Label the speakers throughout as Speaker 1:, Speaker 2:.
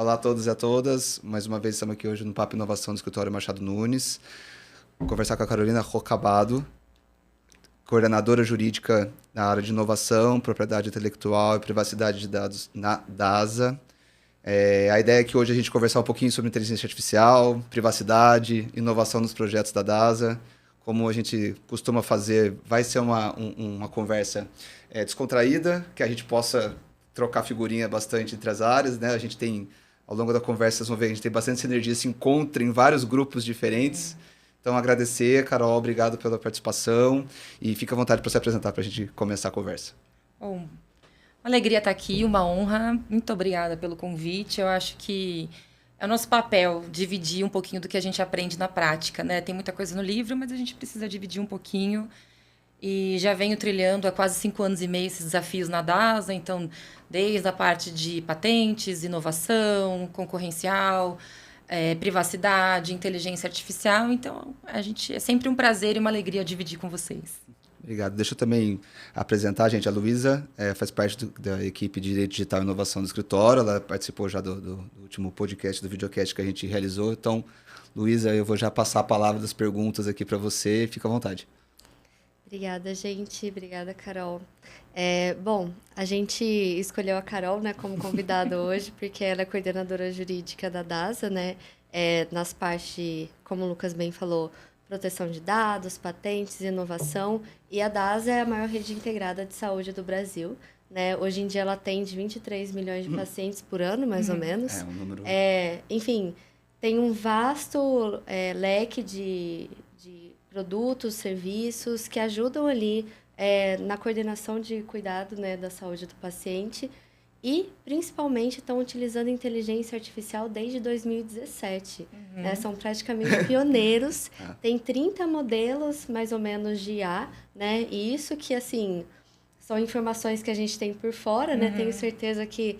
Speaker 1: Olá a todos e a todas. Mais uma vez estamos aqui hoje no Papo Inovação do Escritório Machado Nunes. Vou conversar com a Carolina Rocabado, coordenadora jurídica na área de inovação, propriedade intelectual e privacidade de dados na DASA. A ideia é que hoje a gente conversar um pouquinho sobre inteligência artificial, privacidade, inovação nos projetos da DASA. Como a gente costuma fazer, vai ser uma conversa descontraída, que a gente possa trocar figurinha bastante entre as áreas, né? A gente tem, ao longo da conversa, vocês vão ver, a gente tem bastante sinergia, se encontra em vários grupos diferentes. Então, agradecer, Carol, obrigado pela participação e fica à vontade para se apresentar para a gente começar a conversa.
Speaker 2: Bom, uma alegria estar aqui, uma honra. Muito obrigada pelo convite. Eu acho que é o nosso papel dividir um pouquinho do que a gente aprende na prática, né? Tem muita coisa no livro, mas a gente precisa dividir um pouquinho. E já venho trilhando há quase 5 anos e meio esses desafios na DASA, então, desde a parte de patentes, inovação, concorrencial, privacidade, inteligência artificial. Então, é sempre um prazer e uma alegria dividir com vocês.
Speaker 1: Obrigado. Deixa eu também apresentar, gente. A Luísa faz parte da equipe de Direito Digital e Inovação do escritório. Ela participou já do último podcast, do videocast que a gente realizou. Então, Luísa, eu vou já passar a palavra das perguntas aqui para você. Fica à vontade.
Speaker 3: Obrigada, gente. Obrigada, Carol. Bom, a gente escolheu a Carol, né, como convidada hoje, porque ela é coordenadora jurídica da DASA, né, nas partes, como o Lucas bem falou, proteção de dados, patentes, inovação. E a DASA é a maior rede integrada de saúde do Brasil, né? Hoje em dia ela atende 23 milhões de pacientes por ano, mais ou menos.
Speaker 1: Um número...
Speaker 3: enfim, tem um vasto leque de produtos, serviços que ajudam ali na coordenação de cuidado, né, da saúde do paciente e, principalmente, estão utilizando inteligência artificial desde 2017. Né? São praticamente pioneiros. Tem 30 modelos, mais ou menos, de IA, né? E isso que, assim, são informações que a gente tem por fora, né? Tenho certeza que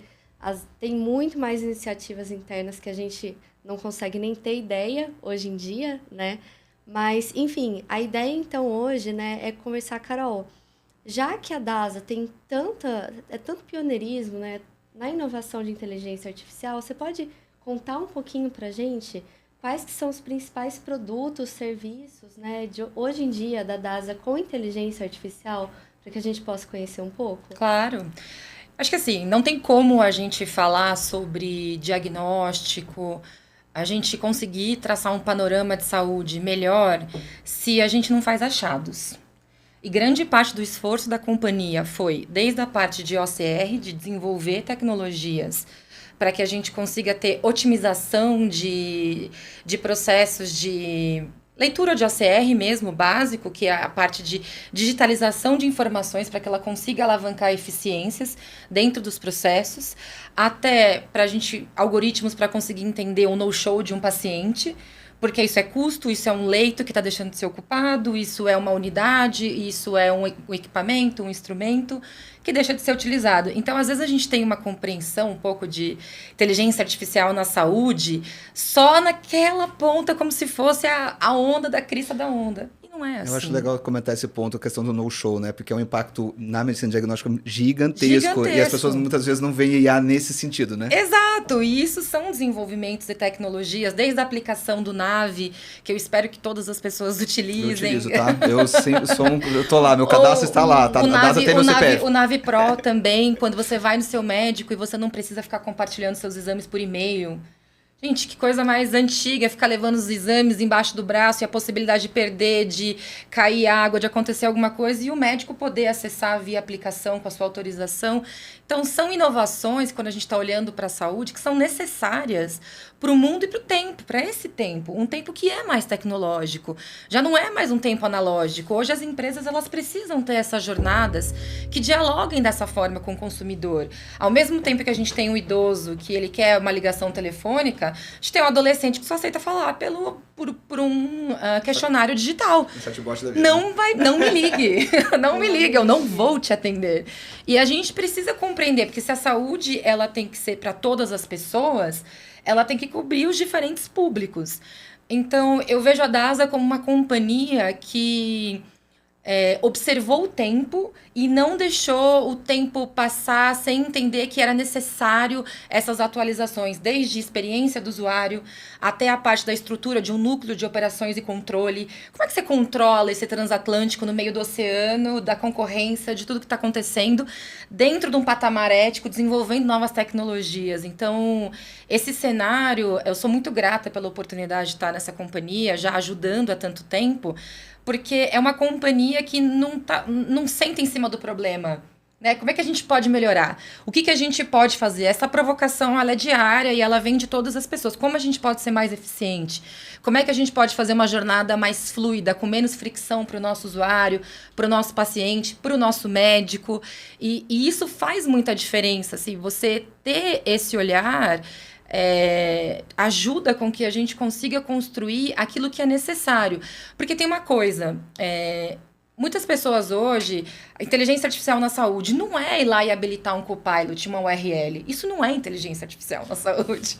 Speaker 3: tem muito mais iniciativas internas que a gente não consegue nem ter ideia hoje em dia, né? Mas, enfim, a ideia, então, hoje, né, é conversar, Carol, já que a DASA tem tanto pioneirismo, né, na inovação de inteligência artificial, você pode contar um pouquinho para a gente quais que são os principais produtos, serviços, né, de hoje em dia da DASA com inteligência artificial, para que a gente possa conhecer um pouco?
Speaker 2: Claro. Acho que assim, não tem como a gente falar sobre diagnóstico, a gente conseguir traçar um panorama de saúde melhor se a gente não faz achados. E grande parte do esforço da companhia foi, desde a parte de OCR, de desenvolver tecnologias para que a gente consiga ter otimização de processos de leitura de OCR mesmo, básico, que é a parte de digitalização de informações para que ela consiga alavancar eficiências dentro dos processos, até para a gente, algoritmos para conseguir entender o no-show de um paciente, porque isso é custo, isso é um leito que está deixando de ser ocupado, isso é uma unidade, isso é um equipamento, um instrumento que deixa de ser utilizado. Então, às vezes, a gente tem uma compreensão um pouco de inteligência artificial na saúde só naquela ponta, como se fosse a onda da crista da onda. E não é assim.
Speaker 1: Eu acho legal comentar esse ponto, a questão do no-show, né? Porque é um impacto na medicina diagnóstica gigantesco. E as pessoas muitas vezes não veem IA nesse sentido, né?
Speaker 2: Exato, e isso são desenvolvimentos e tecnologias, desde a aplicação do NAVE, que eu espero que todas as pessoas utilizem.
Speaker 1: Eu utilizo, tá? Eu tô lá, meu cadastro está lá, tá? A DASA tem meu CPF.
Speaker 2: O NAVE Pro também, quando você vai no seu médico e você não precisa ficar compartilhando seus exames por e-mail. Gente, que coisa mais antiga, ficar levando os exames embaixo do braço e a possibilidade de perder, de cair água, de acontecer alguma coisa, e o médico poder acessar via aplicação com a sua autorização. Então, são inovações, quando a gente está olhando para a saúde, que são necessárias para o mundo e para o tempo, para esse tempo. Um tempo que é mais tecnológico. Já não é mais um tempo analógico. Hoje as empresas elas precisam ter essas jornadas que dialoguem dessa forma com o consumidor. Ao mesmo tempo que a gente tem um idoso que ele quer uma ligação telefônica, a gente tem um adolescente que só aceita falar por um questionário digital. Não me ligue. Não me ligue, eu não vou te atender. E a gente precisa compreender, porque se a saúde ela tem que ser para todas as pessoas, ela tem que cobrir os diferentes públicos. Então, eu vejo a DASA como uma companhia que observou o tempo e não deixou o tempo passar sem entender que era necessário essas atualizações, desde a experiência do usuário até a parte da estrutura de um núcleo de operações e controle. Como é que você controla esse transatlântico no meio do oceano, da concorrência, de tudo que está acontecendo, dentro de um patamar ético, desenvolvendo novas tecnologias? Então, esse cenário, eu sou muito grata pela oportunidade de estar nessa companhia, já ajudando há tanto tempo, porque é uma companhia que não senta em cima do problema, né? Como é que a gente pode melhorar? O que a gente pode fazer? Essa provocação, ela é diária e ela vem de todas as pessoas. Como a gente pode ser mais eficiente? Como é que a gente pode fazer uma jornada mais fluida, com menos fricção para o nosso usuário, para o nosso paciente, para o nosso médico? E isso faz muita diferença. Se você ter esse olhar... ajuda com que a gente consiga construir aquilo que é necessário. Porque tem uma coisa, muitas pessoas hoje, a inteligência artificial na saúde não é ir lá e habilitar um copilot, uma URL. Isso não é inteligência artificial na saúde.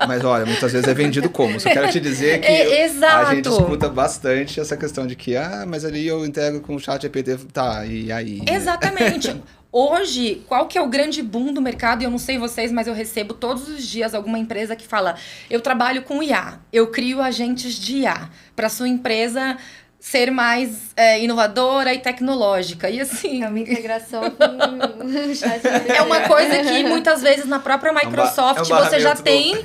Speaker 1: Mas olha, muitas vezes é vendido como. Só quero te dizer que a gente escuta bastante essa questão de que, mas ali eu integro com o chat GPT, tá, e aí?
Speaker 2: Exatamente. Hoje, qual que é o grande boom do mercado? E eu não sei vocês, mas eu recebo todos os dias alguma empresa que fala: eu trabalho com IA, eu crio agentes de IA para sua empresa ser mais inovadora e tecnológica. E assim...
Speaker 3: É uma integração com o chat.
Speaker 2: É uma coisa que muitas vezes na própria Microsoft você já tem...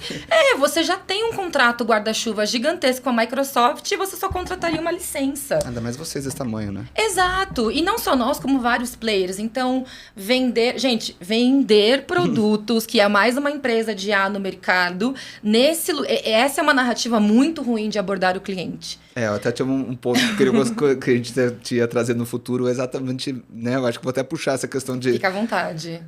Speaker 2: você já tem um contrato guarda-chuva gigantesco com a Microsoft e você só contrataria uma licença.
Speaker 1: Ainda mais vocês desse tamanho, né?
Speaker 2: Exato. E não só nós, como vários players. Então, vender produtos, que é mais uma empresa de IA no mercado, essa é uma narrativa muito ruim de abordar o cliente.
Speaker 1: Eu até tinha um ponto que a gente ia trazer no futuro, exatamente, né? Eu acho que vou até puxar essa questão de...
Speaker 2: Fica à vontade.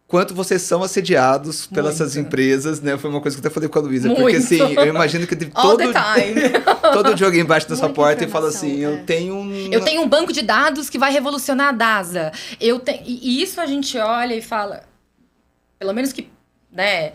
Speaker 1: Quanto vocês são assediados pelas essas empresas, né? Foi uma coisa que eu até falei com a Luísa. Porque, assim, eu imagino que todo jogo embaixo da sua porta e fala assim, eu tenho um
Speaker 2: banco de dados que vai revolucionar a DASA. E isso a gente olha e fala... Pelo menos que, né?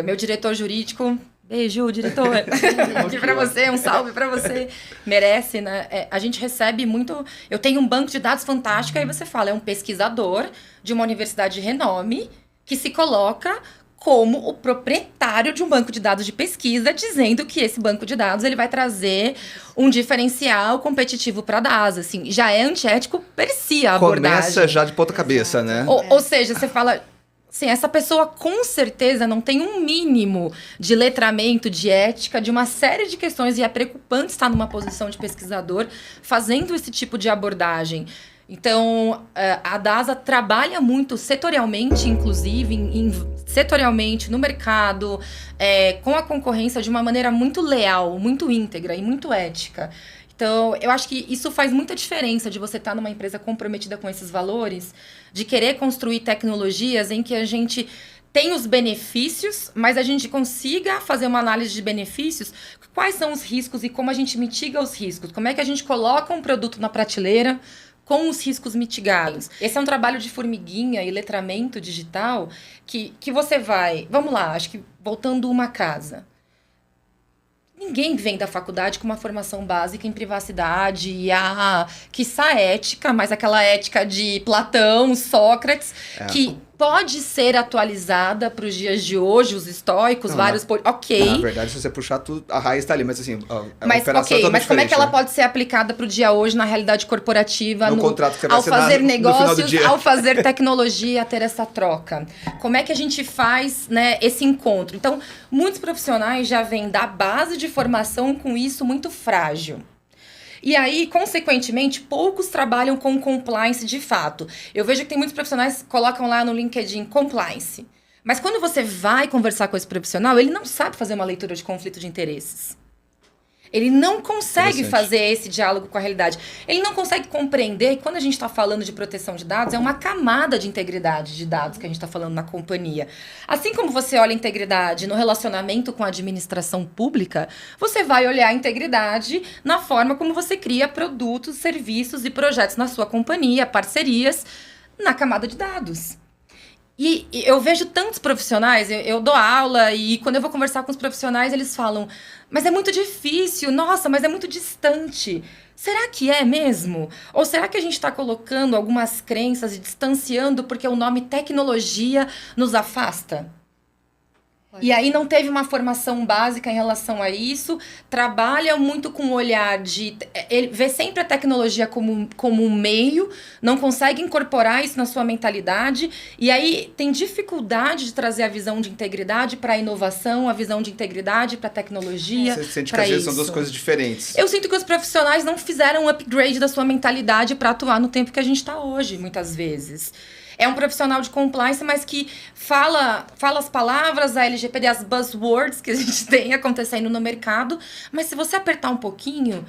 Speaker 2: Meu diretor jurídico... Beijo, diretor. Aqui pra você, um salve pra você. Merece, né? A gente recebe muito... Eu tenho um banco de dados fantástico, aí você fala, é um pesquisador de uma universidade de renome que se coloca como o proprietário de um banco de dados de pesquisa, dizendo que esse banco de dados ele vai trazer um diferencial competitivo para a DASA. Assim, já é antiético per si a abordagem.
Speaker 1: Começa já de ponta cabeça, né?
Speaker 2: Ou seja, você fala... Sim, essa pessoa com certeza não tem um mínimo de letramento, de ética, de uma série de questões, e é preocupante estar numa posição de pesquisador fazendo esse tipo de abordagem. Então, a DASA trabalha muito setorialmente, inclusive, setorialmente no mercado, com a concorrência de uma maneira muito leal, muito íntegra e muito ética. Então, eu acho que isso faz muita diferença de você estar numa empresa comprometida com esses valores, de querer construir tecnologias em que a gente tem os benefícios, mas a gente consiga fazer uma análise de benefícios, quais são os riscos e como a gente mitiga os riscos, como é que a gente coloca um produto na prateleira com os riscos mitigados. Esse é um trabalho de formiguinha e letramento digital que você vai... Vamos lá, acho que voltando uma casa... Ninguém vem da faculdade com uma formação básica em privacidade e quiçá ética, mas aquela ética de Platão, Sócrates, que pode ser atualizada para os dias de hoje, os estoicos, vários... Ok.
Speaker 1: Na verdade, se você puxar, a raiz está ali, mas assim...
Speaker 2: Mas como é que ela pode ser aplicada para o dia hoje na realidade corporativa?
Speaker 1: No contrato que você vai
Speaker 2: ao fazer negócios,
Speaker 1: no
Speaker 2: ao fazer tecnologia, ter essa troca. Como é que a gente faz, né, esse encontro? Então, muitos profissionais já vêm da base de formação com isso muito frágil. E aí, consequentemente, poucos trabalham com compliance de fato. Eu vejo que tem muitos profissionais que colocam lá no LinkedIn compliance. Mas quando você vai conversar com esse profissional, ele não sabe fazer uma leitura de conflito de interesses. Ele não consegue fazer esse diálogo com a realidade. Ele não consegue compreender que quando a gente está falando de proteção de dados, é uma camada de integridade de dados que a gente está falando na companhia. Assim como você olha a integridade no relacionamento com a administração pública, você vai olhar a integridade na forma como você cria produtos, serviços e projetos na sua companhia, parcerias, na camada de dados. E eu vejo tantos profissionais, eu dou aula e quando eu vou conversar com os profissionais, eles falam, mas é muito difícil, nossa, mas é muito distante. Será que é mesmo? Ou será que a gente está colocando algumas crenças e distanciando porque o nome tecnologia nos afasta? E aí não teve uma formação básica em relação a isso, trabalha muito com o olhar de... Ele vê sempre a tecnologia como um meio, não consegue incorporar isso na sua mentalidade, e aí tem dificuldade de trazer a visão de integridade para a inovação, a visão de integridade para a tecnologia.
Speaker 1: Você sente que às vezes são duas coisas diferentes.
Speaker 2: Eu sinto que os profissionais não fizeram um upgrade da sua mentalidade para atuar no tempo que a gente está hoje, muitas vezes. É um profissional de compliance, mas que fala as palavras, a LGPD, as buzzwords que a gente tem acontecendo no mercado, mas se você apertar um pouquinho,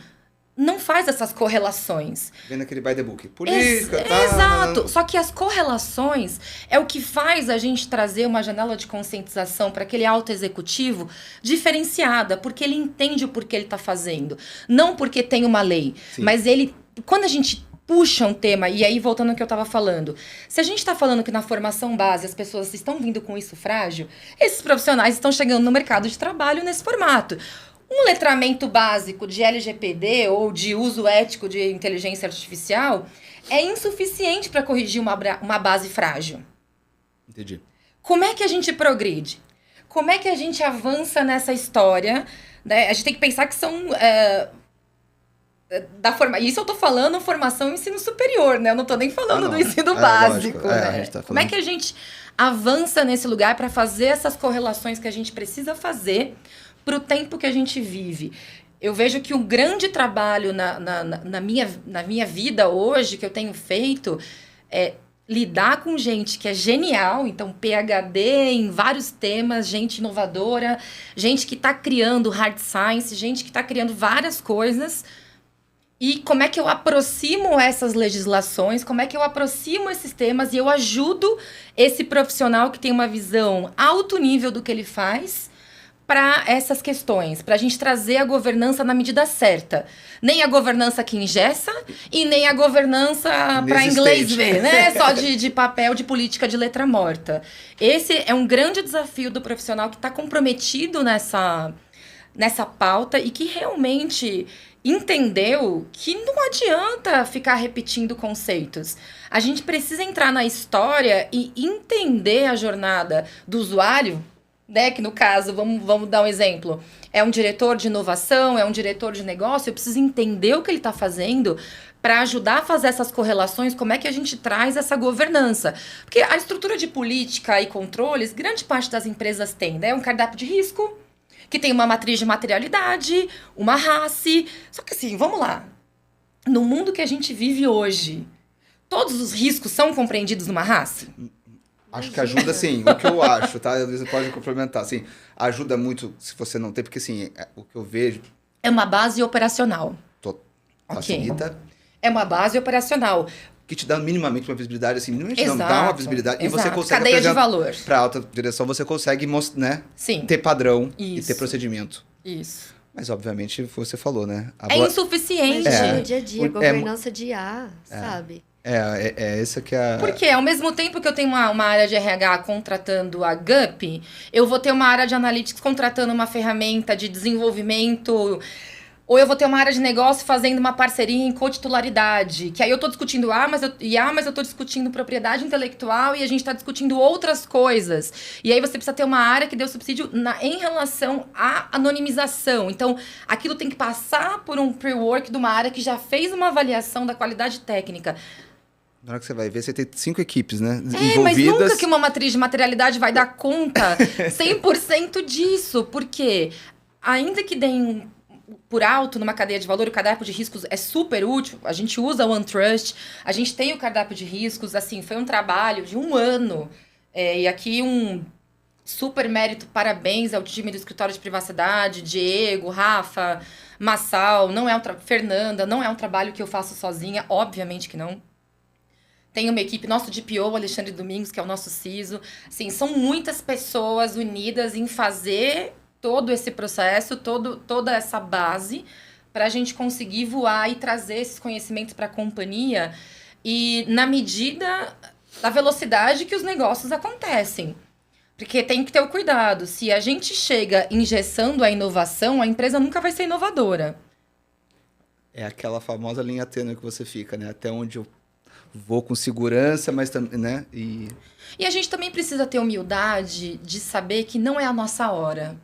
Speaker 2: não faz essas correlações.
Speaker 1: Vendo aquele by the book. Política,
Speaker 2: Exato. Só que as correlações é o que faz a gente trazer uma janela de conscientização para aquele alto executivo diferenciada, porque ele entende o porquê ele está fazendo. Não porque tem uma lei,
Speaker 1: Sim.
Speaker 2: mas ele... Quando a gente puxa um tema, e aí voltando ao que eu estava falando, se a gente está falando que na formação base as pessoas estão vindo com isso frágil, esses profissionais estão chegando no mercado de trabalho nesse formato. Um letramento básico de LGPD ou de uso ético de inteligência artificial é insuficiente para corrigir uma base frágil.
Speaker 1: Entendi.
Speaker 2: Como é que a gente progride? Como é que a gente avança nessa história? Né? A gente tem que pensar que são... Isso eu tô falando formação e ensino superior, né? Eu não tô nem falando do ensino básico, né?
Speaker 1: A gente tá falando...
Speaker 2: Como é que a gente avança nesse lugar para fazer essas correlações que a gente precisa fazer pro tempo que a gente vive? Eu vejo que um grande trabalho na minha vida hoje, que eu tenho feito, é lidar com gente que é genial, então PhD em vários temas, gente inovadora, gente que tá criando hard science, gente que tá criando várias coisas. E como é que eu aproximo essas legislações, como é que eu aproximo esses temas e eu ajudo esse profissional que tem uma visão alto nível do que ele faz para essas questões, para a gente trazer a governança na medida certa. Nem a governança que engessa e nem a governança para inglês ver, né? Só de papel, de política de letra morta. Esse é um grande desafio do profissional que está comprometido nessa pauta e que realmente... entendeu que não adianta ficar repetindo conceitos. A gente precisa entrar na história e entender a jornada do usuário, né? Que no caso, vamos dar um exemplo. É um diretor de inovação, é um diretor de negócio, eu preciso entender o que ele está fazendo para ajudar a fazer essas correlações, como é que a gente traz essa governança. Porque a estrutura de política e controles, grande parte das empresas tem, né? Um cardápio de risco, que tem uma matriz de materialidade, uma RACE. Só que assim, vamos lá. No mundo que a gente vive hoje, todos os riscos são compreendidos numa RACE?
Speaker 1: Acho que ajuda, sim. O que eu acho, tá? Você pode complementar. Assim, ajuda muito se você não tem, porque assim, o que eu vejo...
Speaker 2: É uma base operacional.
Speaker 1: Facilita.
Speaker 2: Okay. É uma base operacional.
Speaker 1: Que te dá minimamente uma visibilidade, assim, minimamente
Speaker 2: exato,
Speaker 1: não, dá uma visibilidade.
Speaker 2: Exato.
Speaker 1: E você consegue...
Speaker 2: Cadeia de valor.
Speaker 1: Para alta direção, você consegue, né?
Speaker 2: Sim.
Speaker 1: Ter padrão
Speaker 2: Isso.
Speaker 1: e ter procedimento.
Speaker 2: Isso.
Speaker 1: Mas, obviamente, você falou, né?
Speaker 2: É insuficiente.
Speaker 3: Mas no dia a dia, governança de IA, sabe?
Speaker 1: Essa que é a...
Speaker 2: Porque ao mesmo tempo que eu tenho uma área de RH contratando a GUP, eu vou ter uma área de analytics contratando uma ferramenta de desenvolvimento... Ou eu vou ter uma área de negócio fazendo uma parceria em cotitularidade. Que aí eu tô discutindo mas eu tô discutindo propriedade intelectual e a gente tá discutindo outras coisas. E aí você precisa ter uma área que dê o subsídio em relação à anonimização. Então, aquilo tem que passar por um pre-work de uma área que já fez uma avaliação da qualidade técnica.
Speaker 1: Na hora que você vai ver, você tem 5 equipes, né?
Speaker 2: Envolvidas. Mas nunca que uma matriz de materialidade vai dar conta 100% disso. Porque ainda que deem... por alto, numa cadeia de valor, o cardápio de riscos é super útil. A gente usa o OneTrust, a gente tem o cardápio de riscos. Assim, foi um trabalho de 1 ano. E aqui um super mérito, parabéns ao time do escritório de privacidade, Diego, Rafa, Massal, Fernanda, não é um trabalho que eu faço sozinha, obviamente que não. Tem uma equipe, nosso DPO, Alexandre Domingos, que é o nosso CISO. Assim, são muitas pessoas unidas em fazer... todo esse processo, toda essa base para a gente conseguir voar e trazer esses conhecimentos para a companhia. E na medida da velocidade que os negócios acontecem. Porque tem que ter o cuidado. Se a gente chega engessando a inovação, a empresa nunca vai ser inovadora.
Speaker 1: É aquela famosa linha tênue que você fica, né? Até onde eu vou com segurança, mas também, né?
Speaker 2: E a gente também precisa ter humildade de saber que não é a nossa hora.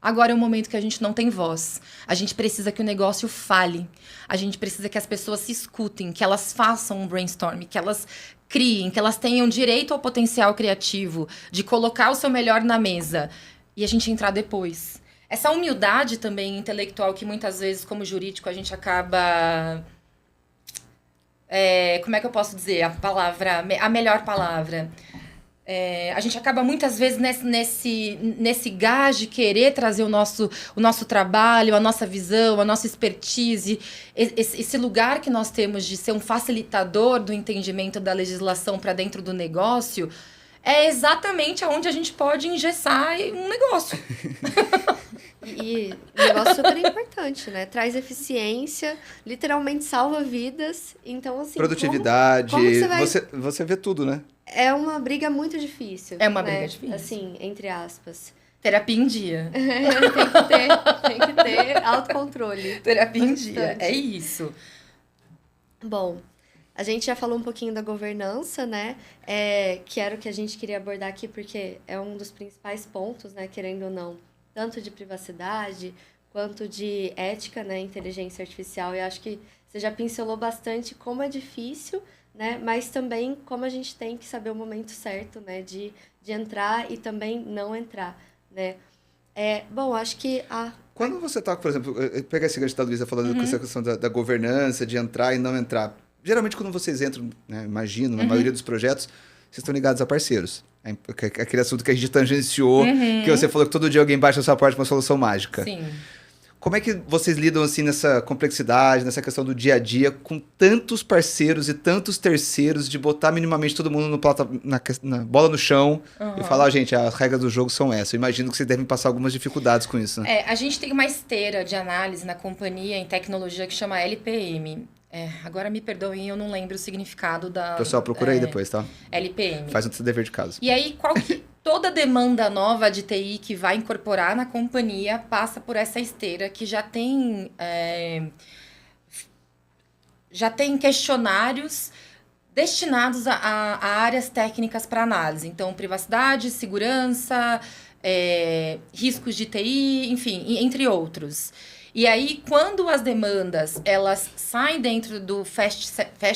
Speaker 2: Agora é o momento que a gente não tem voz. A gente precisa que o negócio fale. A gente precisa que as pessoas se escutem, que elas façam um brainstorm, que elas criem, que elas tenham direito ao potencial criativo, de colocar o seu melhor na mesa e a gente entrar depois. Essa humildade também intelectual que muitas vezes, como jurídico, a gente acaba... como é que eu posso dizer a melhor palavra? A gente acaba muitas vezes nesse gás de querer trazer o nosso trabalho, a nossa visão, a nossa expertise, esse lugar que nós temos de ser um facilitador do entendimento da legislação para dentro do negócio, é exatamente onde a gente pode engessar um negócio.
Speaker 3: E um negócio super importante, né? Traz eficiência, literalmente salva vidas. Então, assim,
Speaker 1: produtividade,
Speaker 3: como
Speaker 1: você vê tudo, né?
Speaker 3: É uma briga muito difícil.
Speaker 2: É uma briga difícil.
Speaker 3: Assim, entre aspas.
Speaker 2: Terapia em dia.
Speaker 3: Tem que ter autocontrole.
Speaker 2: Terapia em dia, é isso.
Speaker 3: Bom, a gente já falou um pouquinho da governança, né? Que era o que a gente queria abordar aqui, porque é um dos principais pontos, né? Querendo ou não, tanto de privacidade quanto de ética, né? Inteligência artificial. E acho que você já pincelou bastante como é difícil, né? Mas também como a gente tem que saber o momento certo, né? De entrar e também não entrar, né? Bom, acho que
Speaker 1: Quando você está, por exemplo, pega esse gancho da Luísa falando dessa questão da governança, de entrar e não entrar. Geralmente, quando vocês entram, né, imagino, na maioria dos projetos, vocês estão ligados a parceiros. Aquele assunto que a gente tangenciou, que você falou que todo dia alguém baixa a sua porta com uma solução mágica.
Speaker 2: Sim.
Speaker 1: Como é que vocês lidam assim nessa complexidade, nessa questão do dia a dia, com tantos parceiros e tantos terceiros, de botar minimamente todo mundo na bola no chão e falar, gente, as regras do jogo são essas. Eu imagino que vocês devem passar algumas dificuldades com isso, né?
Speaker 2: A gente tem uma esteira de análise na companhia em tecnologia que chama LPM. Agora me perdoem, eu não lembro o significado da...
Speaker 1: Pessoal, procura aí depois, tá?
Speaker 2: LPM.
Speaker 1: Faz o seu dever de casa.
Speaker 2: E aí, toda demanda nova de TI que vai incorporar na companhia passa por essa esteira que já tem questionários destinados a áreas técnicas para análise. Então, privacidade, segurança, riscos de TI, enfim, entre outros. E aí, quando as demandas, elas saem dentro do fast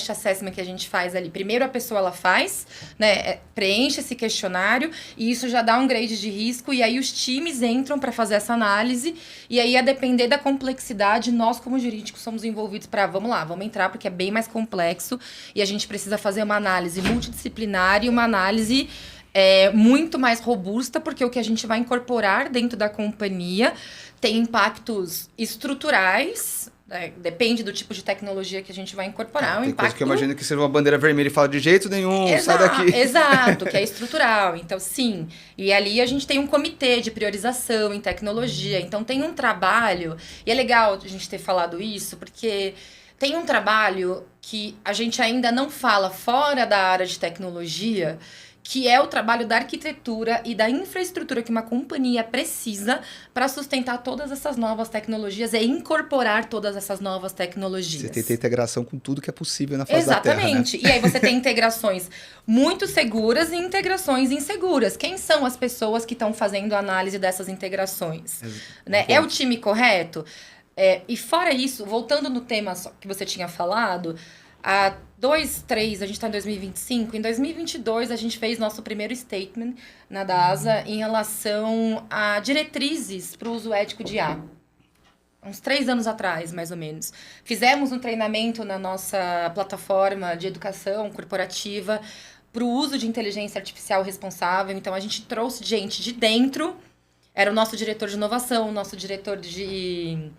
Speaker 2: assessment que a gente faz ali, primeiro a pessoa, ela faz, né, preenche esse questionário, e isso já dá um grade de risco, e aí os times entram para fazer essa análise, e aí, a depender da complexidade, nós, como jurídicos, somos envolvidos para, vamos entrar, porque é bem mais complexo, e a gente precisa fazer uma análise multidisciplinar e uma análise... muito mais robusta, porque o que a gente vai incorporar dentro da companhia tem impactos estruturais, né? Depende do tipo de tecnologia que a gente vai incorporar.
Speaker 1: Tem coisa que eu imagino que seja uma bandeira vermelha e fala de jeito nenhum, sai daqui.
Speaker 2: Exato, que é estrutural. Então, sim. E ali a gente tem um comitê de priorização em tecnologia. Então, tem um trabalho... E é legal a gente ter falado isso, porque... Tem um trabalho que a gente ainda não fala fora da área de tecnologia, que é o trabalho da arquitetura e da infraestrutura que uma companhia precisa para sustentar todas essas novas tecnologias e incorporar todas essas novas tecnologias.
Speaker 1: Você tem que ter integração com tudo que é possível na face da Terra, né?
Speaker 2: Exatamente. E aí você tem integrações muito seguras e integrações inseguras. Quem são as pessoas que estão fazendo a análise dessas integrações? Né? É o time correto? E fora isso, voltando no tema que você tinha falado... A gente está em 2025. Em 2022, a gente fez nosso primeiro statement na DASA em relação a diretrizes para o uso ético de IA. Uns 3 anos atrás, mais ou menos. Fizemos um treinamento na nossa plataforma de educação corporativa para o uso de inteligência artificial responsável. Então, a gente trouxe gente de dentro. Era o nosso diretor de inovação, o nosso diretor de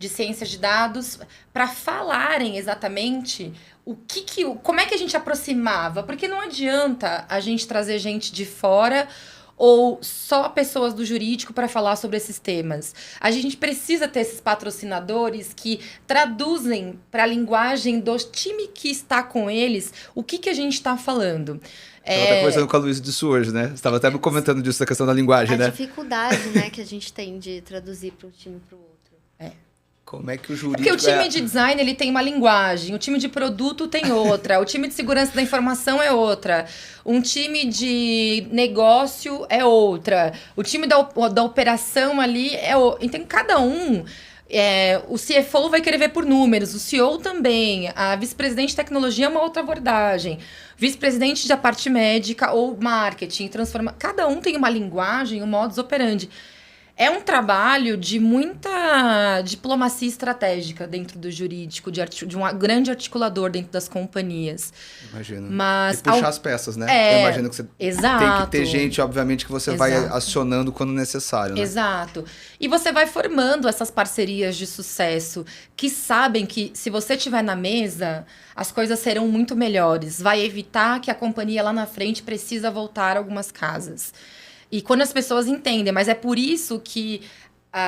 Speaker 2: ciências de dados, para falarem exatamente como é que a gente aproximava. Porque não adianta a gente trazer gente de fora ou só pessoas do jurídico para falar sobre esses temas. A gente precisa ter esses patrocinadores que traduzem para a linguagem do time que está com eles o que a gente está falando.
Speaker 1: Estava até conversando com a Luísa disso hoje, né? Você estava até comentando disso, da questão da linguagem, né?
Speaker 3: A dificuldade, né, que a gente tem de traduzir para um time e para o outro.
Speaker 1: Como é que o jurídico...
Speaker 2: Porque o time de design, ele tem uma linguagem, o time de produto tem outra, o time de segurança da informação é outra, um time de negócio é outra, o time da operação ali é outra. Então, cada um... o CFO vai querer ver por números, o CEO também, a vice-presidente de tecnologia é uma outra abordagem, vice-presidente da parte médica ou marketing, cada um tem uma linguagem, um modus operandi. É um trabalho de muita diplomacia estratégica dentro do jurídico, de um grande articulador dentro das companhias.
Speaker 1: Imagino.
Speaker 2: Mas,
Speaker 1: e puxar as peças, né? Eu imagino que você tem que ter gente, obviamente, que você vai acionando quando necessário, né?
Speaker 2: Exato. E você vai formando essas parcerias de sucesso que sabem que se você estiver na mesa, as coisas serão muito melhores. Vai evitar que a companhia lá na frente precisa voltar algumas casas. E quando as pessoas entendem, mas é por isso que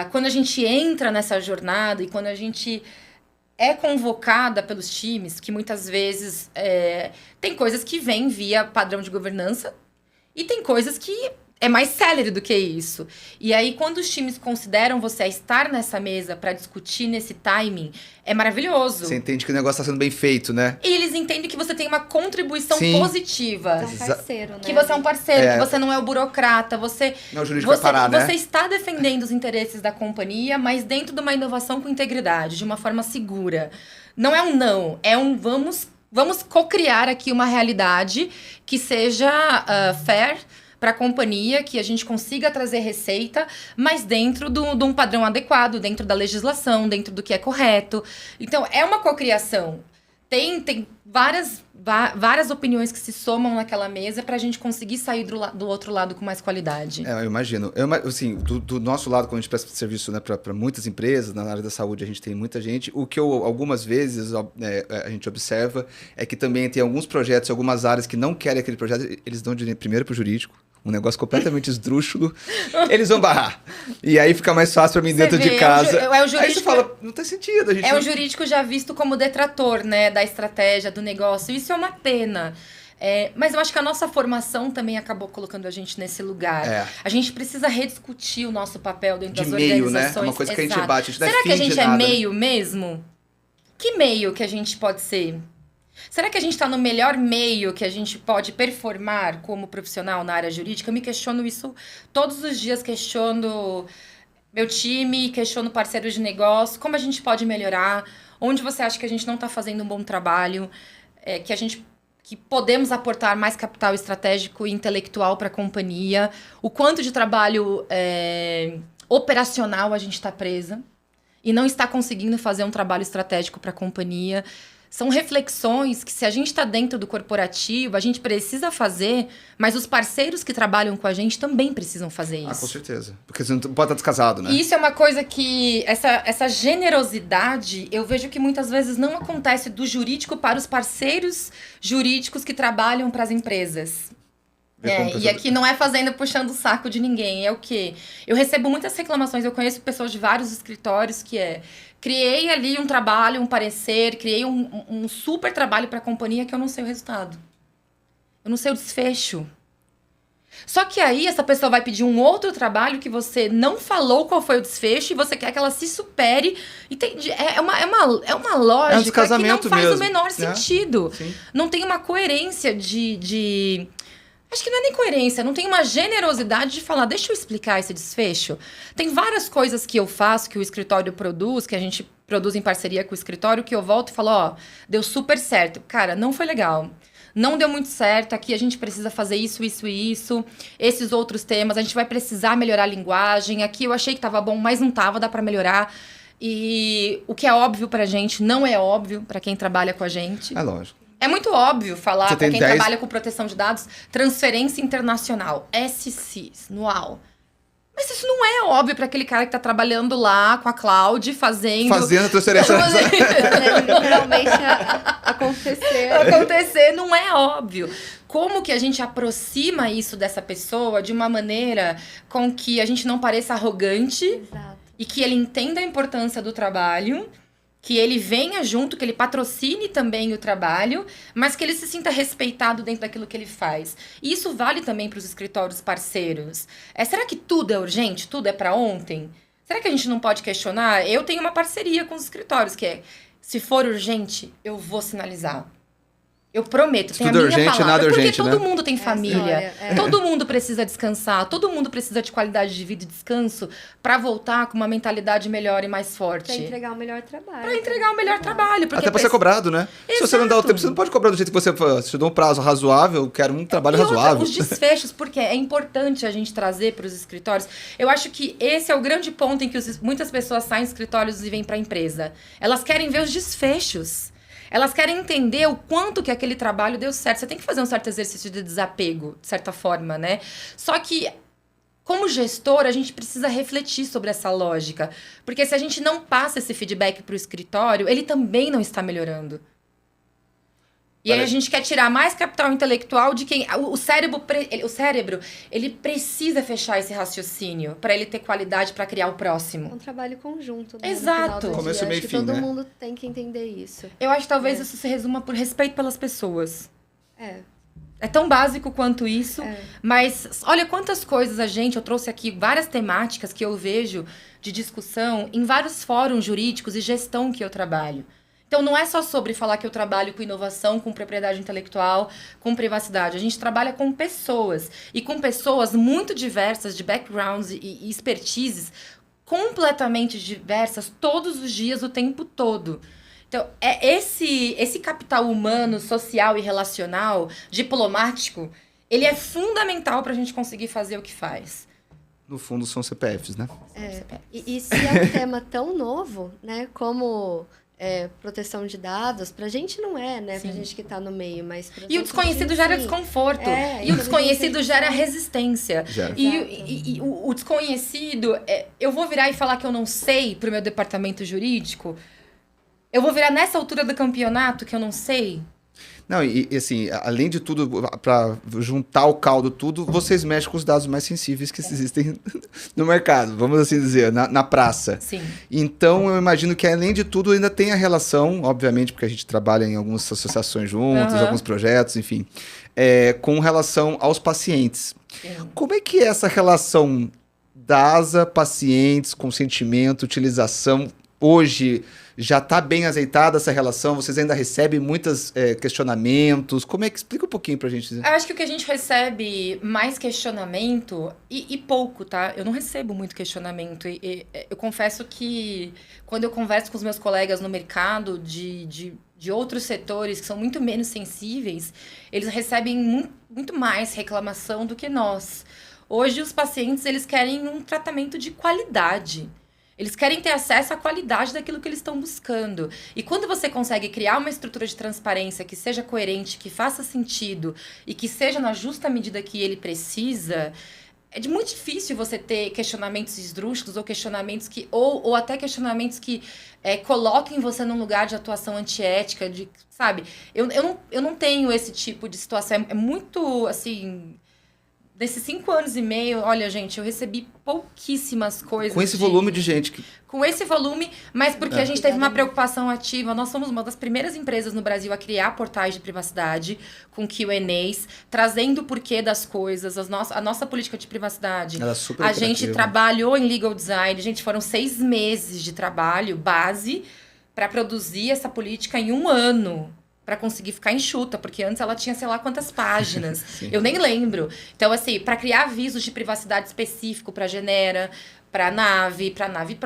Speaker 2: quando a gente entra nessa jornada e quando a gente é convocada pelos times, que muitas vezes tem coisas que vêm via padrão de governança e tem coisas que é mais célere do que isso. E aí, quando os times consideram você a estar nessa mesa para discutir nesse timing, é maravilhoso.
Speaker 1: Você entende que o negócio está sendo bem feito, né?
Speaker 2: E eles entendem que você tem uma contribuição positiva.
Speaker 3: Você é um parceiro, né?
Speaker 2: Que você é um parceiro, que você não é o burocrata, você...
Speaker 1: Não, o jurídico vai parar, né?
Speaker 2: Você está defendendo os interesses da companhia, mas dentro de uma inovação com integridade, de uma forma segura. Não é um não, é um vamos co-criar aqui uma realidade que seja fair para a companhia, que a gente consiga trazer receita, mas dentro de um padrão adequado, dentro da legislação, dentro do que é correto. Então, é uma cocriação. Tem várias opiniões que se somam naquela mesa para a gente conseguir sair do outro lado com mais qualidade.
Speaker 1: Eu imagino. Assim, do nosso lado, quando a gente presta serviço, né, para muitas empresas, na área da saúde a gente tem muita gente, o que algumas vezes a gente observa é que também tem alguns projetos, algumas áreas que não querem aquele projeto, eles dão dinheiro primeiro para o jurídico, um negócio completamente esdrúxulo, eles vão barrar. E aí fica mais fácil para mim dentro de casa.
Speaker 2: O jurídico,
Speaker 1: aí você fala, não tem sentido.
Speaker 2: O jurídico já visto como detrator, né, da estratégia, do negócio. Isso é uma pena. Mas eu acho que a nossa formação também acabou colocando a gente nesse lugar. A gente precisa rediscutir o nosso papel dentro das organizações.
Speaker 1: Né? É uma coisa que a gente bate.
Speaker 2: Será que a gente é meio mesmo? Que meio que a gente pode ser? Será que a gente está no melhor meio que a gente pode performar como profissional na área jurídica? Eu me questiono isso todos os dias, questiono meu time, questiono parceiros de negócio, como a gente pode melhorar, onde você acha que a gente não está fazendo um bom trabalho, que podemos aportar mais capital estratégico e intelectual para a companhia, o quanto de trabalho operacional a gente está presa e não está conseguindo fazer um trabalho estratégico para a companhia. São reflexões que, se a gente está dentro do corporativo, a gente precisa fazer, mas os parceiros que trabalham com a gente também precisam fazer isso.
Speaker 1: Com certeza. Porque você não pode estar descasado, né?
Speaker 2: E isso é uma coisa que... Essa generosidade, eu vejo que muitas vezes não acontece do jurídico para os parceiros jurídicos que trabalham para as empresas. E aqui não é puxando o saco de ninguém, é o quê? Eu recebo muitas reclamações, eu conheço pessoas de vários escritórios que criei ali um trabalho, um parecer, criei um super trabalho para a companhia que eu não sei o resultado. Eu não sei o desfecho. Só que aí essa pessoa vai pedir um outro trabalho que você não falou qual foi o desfecho e você quer que ela se supere. Entende? É uma lógica que não faz o menor sentido.
Speaker 1: Sim.
Speaker 2: Não tem uma coerência de... Acho que não é nem coerência, não tem uma generosidade de falar, deixa eu explicar esse desfecho. Tem várias coisas que eu faço, que o escritório produz, que a gente produz em parceria com o escritório, que eu volto e falo, deu super certo. Cara, não foi legal. Não deu muito certo, aqui a gente precisa fazer isso, isso e isso. Esses outros temas, a gente vai precisar melhorar a linguagem. Aqui eu achei que tava bom, mas não tava, dá pra melhorar. E o que é óbvio pra gente, não é óbvio pra quem trabalha com a gente.
Speaker 1: É lógico.
Speaker 2: É muito óbvio falar para quem trabalha com proteção de dados, transferência internacional, SCIS, NUAL. Mas isso não é óbvio para aquele cara que está trabalhando lá com a cloud, fazendo
Speaker 1: a transferência.
Speaker 3: Literalmente acontecer.
Speaker 2: Acontecer não é óbvio. como que a gente aproxima isso dessa pessoa de uma maneira com que a gente não pareça arrogante.
Speaker 3: Exato.
Speaker 2: E que ele entenda a importância do trabalho, que ele venha junto, que ele patrocine também o trabalho, mas que ele se sinta respeitado dentro daquilo que ele faz. E isso vale também para os escritórios parceiros. Será que tudo é urgente? Tudo é para ontem? Será que a gente não pode questionar? Eu tenho uma parceria com os escritórios, que é, se for urgente, eu vou sinalizar. Eu prometo, tem a minha
Speaker 1: urgente,
Speaker 2: palavra.
Speaker 1: nada
Speaker 2: Porque
Speaker 1: urgente,
Speaker 2: todo
Speaker 1: né?
Speaker 2: mundo tem família. Todo mundo precisa descansar. Todo mundo precisa de qualidade de vida e descanso para voltar com uma mentalidade melhor e mais forte.
Speaker 3: Para entregar o melhor trabalho.
Speaker 2: Para entregar o melhor trabalho.
Speaker 1: Até para ser cobrado, né? Se você não dá o tempo, você não pode cobrar do jeito que você te dá um prazo razoável, eu quero um trabalho razoável.
Speaker 2: Os desfechos, porque é importante a gente trazer para os escritórios. Eu acho que esse é o grande ponto em que muitas pessoas saem dos escritórios e vêm para a empresa. Elas querem ver os desfechos. Elas querem entender o quanto que aquele trabalho deu certo. Você tem que fazer um certo exercício de desapego, de certa forma, né? Só que, como gestor, a gente precisa refletir sobre essa lógica. Porque se a gente não passa esse feedback para o escritório, ele também não está melhorando. E aí a gente quer tirar mais capital intelectual de quem... O cérebro, ele precisa fechar esse raciocínio para ele ter qualidade para criar o próximo.
Speaker 3: É um trabalho conjunto, né?
Speaker 2: Exato.
Speaker 1: Começo, meio e fim,
Speaker 3: todo
Speaker 1: né?
Speaker 3: mundo tem que entender isso.
Speaker 2: Eu acho que talvez isso se resuma por respeito pelas pessoas.
Speaker 3: É
Speaker 2: tão básico quanto isso,
Speaker 3: É.
Speaker 2: mas olha quantas coisas eu trouxe aqui várias temáticas que eu vejo de discussão em vários fóruns jurídicos e gestão que eu trabalho. Então, não é só sobre falar que eu trabalho com inovação, com propriedade intelectual, com privacidade. A gente trabalha com pessoas. E com pessoas muito diversas, de backgrounds e expertises completamente diversas, todos os dias, o tempo todo. Então, esse capital humano, social e relacional, diplomático, ele é fundamental para a gente conseguir fazer o que faz.
Speaker 1: No fundo, são CPFs, né?
Speaker 3: E se é um tema tão novo, né, como... proteção de dados, pra gente não é, né?
Speaker 2: Sim.
Speaker 3: Pra gente que tá no meio, mas...
Speaker 2: E o desconhecido gera desconforto. E o desconhecido gera resistência.
Speaker 1: Gera.
Speaker 2: E o desconhecido... eu vou virar e falar que eu não sei pro meu departamento jurídico? Eu vou virar nessa altura do campeonato que eu não sei?
Speaker 1: Não, e assim, além de tudo, para juntar o caldo tudo, vocês mexem com os dados mais sensíveis que existem no mercado, vamos assim dizer, na praça.
Speaker 2: Sim.
Speaker 1: Então, eu imagino que, além de tudo, ainda tem a relação, obviamente, porque a gente trabalha em algumas associações juntos, alguns projetos, enfim, com relação aos pacientes.
Speaker 2: Sim.
Speaker 1: Como é que é essa relação DASA, pacientes, consentimento, utilização, hoje... Já está bem azeitada essa relação? Vocês ainda recebem muitos questionamentos? Como é que... Explica um pouquinho pra gente.
Speaker 2: Eu acho que o que a gente recebe mais questionamento, e pouco, tá? Eu não recebo muito questionamento. Eu confesso que quando eu converso com os meus colegas no mercado de outros setores que são muito menos sensíveis, eles recebem muito mais reclamação do que nós. Hoje, os pacientes, eles querem um tratamento de qualidade. Eles querem ter acesso à qualidade daquilo que eles estão buscando. E quando você consegue criar uma estrutura de transparência que seja coerente, que faça sentido e que seja na justa medida que ele precisa, é muito difícil você ter questionamentos esdrúxulos ou questionamentos que... Ou até questionamentos que coloquem você num lugar de atuação antiética, sabe? Eu não tenho esse tipo de situação. É muito, assim... Desses 5 anos e meio, olha, gente, eu recebi pouquíssimas coisas.
Speaker 1: Com esse volume de gente.
Speaker 2: Com esse volume, mas porque a gente teve uma preocupação ativa. Nós somos uma das primeiras empresas no Brasil a criar portais de privacidade com Q&As, trazendo o porquê das coisas, a nossa política de privacidade.
Speaker 1: Ela é super
Speaker 2: a gente
Speaker 1: operativa.
Speaker 2: trabalhou em legal design, gente, foram 6 meses de trabalho, base, para produzir essa política em 1 ano. Para conseguir ficar enxuta, porque antes ela tinha sei lá quantas páginas. Eu nem lembro. Então, assim, para criar avisos de privacidade específico para Genera, para nave.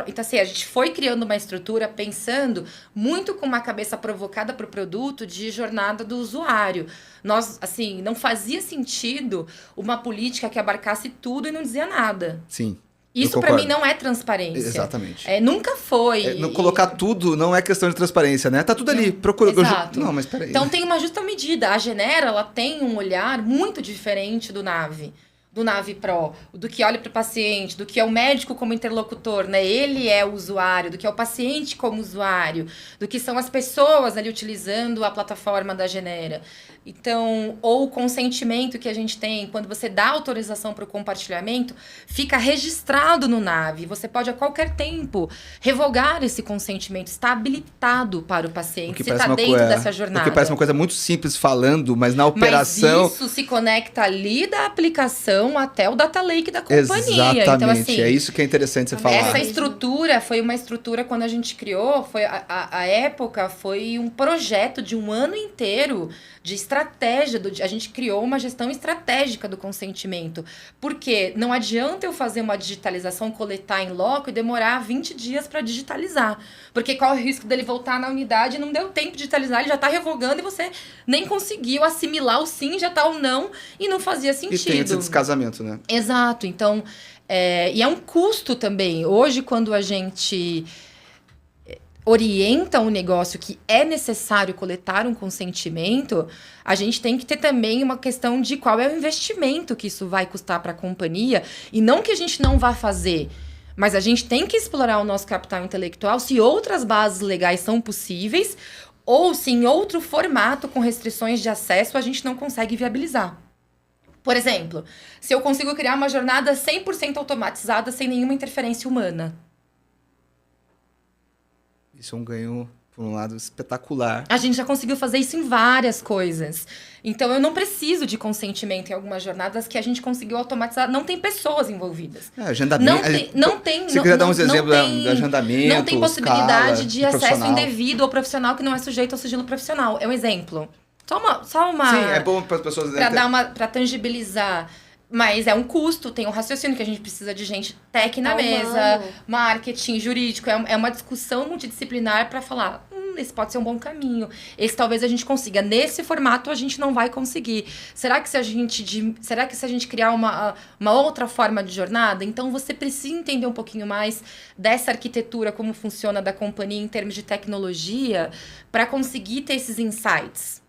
Speaker 2: Então, assim, a gente foi criando uma estrutura pensando muito com uma cabeça provocada para o produto de jornada do usuário. Nós, assim, não fazia sentido uma política que abarcasse tudo e não dizia nada.
Speaker 1: Sim.
Speaker 2: Isso para mim não é transparência.
Speaker 1: Exatamente.
Speaker 2: Nunca foi.
Speaker 1: Não colocar tudo não é questão de transparência, né? Tá tudo ali. Procura.
Speaker 2: Exato.
Speaker 1: Não, mas peraí.
Speaker 2: Então tem uma justa medida. A Genera, ela tem um olhar muito diferente do Nave. do Nave Pro, do que olha para o paciente, do que é o médico como interlocutor, né? Ele é o usuário, do que é o paciente como usuário, do que são as pessoas ali utilizando a plataforma da Genera. Então, ou o consentimento que a gente tem, quando você dá autorização para o compartilhamento, fica registrado no Nave. Você pode a qualquer tempo revogar esse consentimento, está habilitado para o paciente, se está dentro dessa jornada.
Speaker 1: O que parece uma coisa muito simples falando, mas na operação...
Speaker 2: Mas isso se conecta ali da aplicação até o data lake da companhia.
Speaker 1: Exatamente,
Speaker 2: então, assim,
Speaker 1: é isso que é interessante você falar.
Speaker 2: Essa estrutura foi uma estrutura, quando a gente criou, foi a época foi um projeto de um ano inteiro de estratégia. A gente criou uma gestão estratégica do consentimento. Porque não adianta eu fazer uma digitalização, coletar em loco e demorar 20 dias para digitalizar. Porque qual é o risco dele voltar na unidade e não deu tempo de digitalizar, ele já está revogando e você nem conseguiu assimilar o sim, já está o não, e não fazia sentido.
Speaker 1: E tem esse descasamento, né?
Speaker 2: Exato. Então, e é um custo também. Hoje, quando a gente orienta um negócio que é necessário coletar um consentimento, a gente tem que ter também uma questão de qual é o investimento que isso vai custar para a companhia, e não que a gente não vá fazer, mas a gente tem que explorar o nosso capital intelectual se outras bases legais são possíveis, ou se em outro formato com restrições de acesso a gente não consegue viabilizar. Por exemplo, se eu consigo criar uma jornada 100% automatizada sem nenhuma interferência humana.
Speaker 1: Isso é um ganho, por um lado, espetacular.
Speaker 2: A gente já conseguiu fazer isso em várias coisas. Então, eu não preciso de consentimento em algumas jornadas que a gente conseguiu automatizar. Não tem pessoas envolvidas.
Speaker 1: Agendamento.
Speaker 2: Não tem.
Speaker 1: Você quiser dar uns exemplos de agendamento,
Speaker 2: não tem possibilidade
Speaker 1: escala,
Speaker 2: de acesso indevido ao profissional que não é sujeito ao sigilo profissional. É um exemplo. Só uma...
Speaker 1: Sim, é bom para as pessoas...
Speaker 2: Para tangibilizar. Mas é um custo, tem um raciocínio que a gente precisa de gente tech na mesa, marketing, jurídico. É uma discussão multidisciplinar para falar, esse pode ser um bom caminho. Esse talvez a gente consiga. Nesse formato a gente não vai conseguir. Será que se a gente criar uma outra forma de jornada? Então você precisa entender um pouquinho mais dessa arquitetura, como funciona da companhia em termos de tecnologia, para conseguir ter esses insights.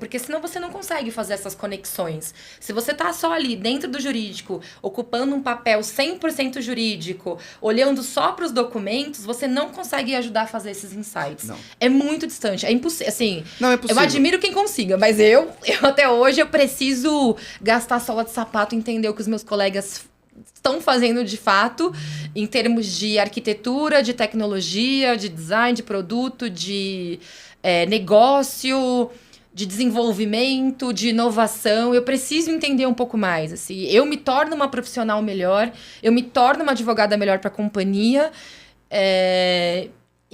Speaker 2: Porque senão você não consegue fazer essas conexões. Se você tá só ali dentro do jurídico, ocupando um papel 100% jurídico, olhando só para os documentos, você não consegue ajudar a fazer esses insights.
Speaker 1: Não.
Speaker 2: É muito distante. É impossível. Assim,
Speaker 1: não é possível.
Speaker 2: Eu admiro quem consiga, mas eu até hoje eu preciso gastar sola de sapato e entender o que os meus colegas estão fazendo de fato em termos de arquitetura, de tecnologia, de design, de produto, de negócio, de desenvolvimento, de inovação. Eu preciso entender um pouco mais. Assim, eu me torno uma profissional melhor, eu me torno uma advogada melhor para a companhia,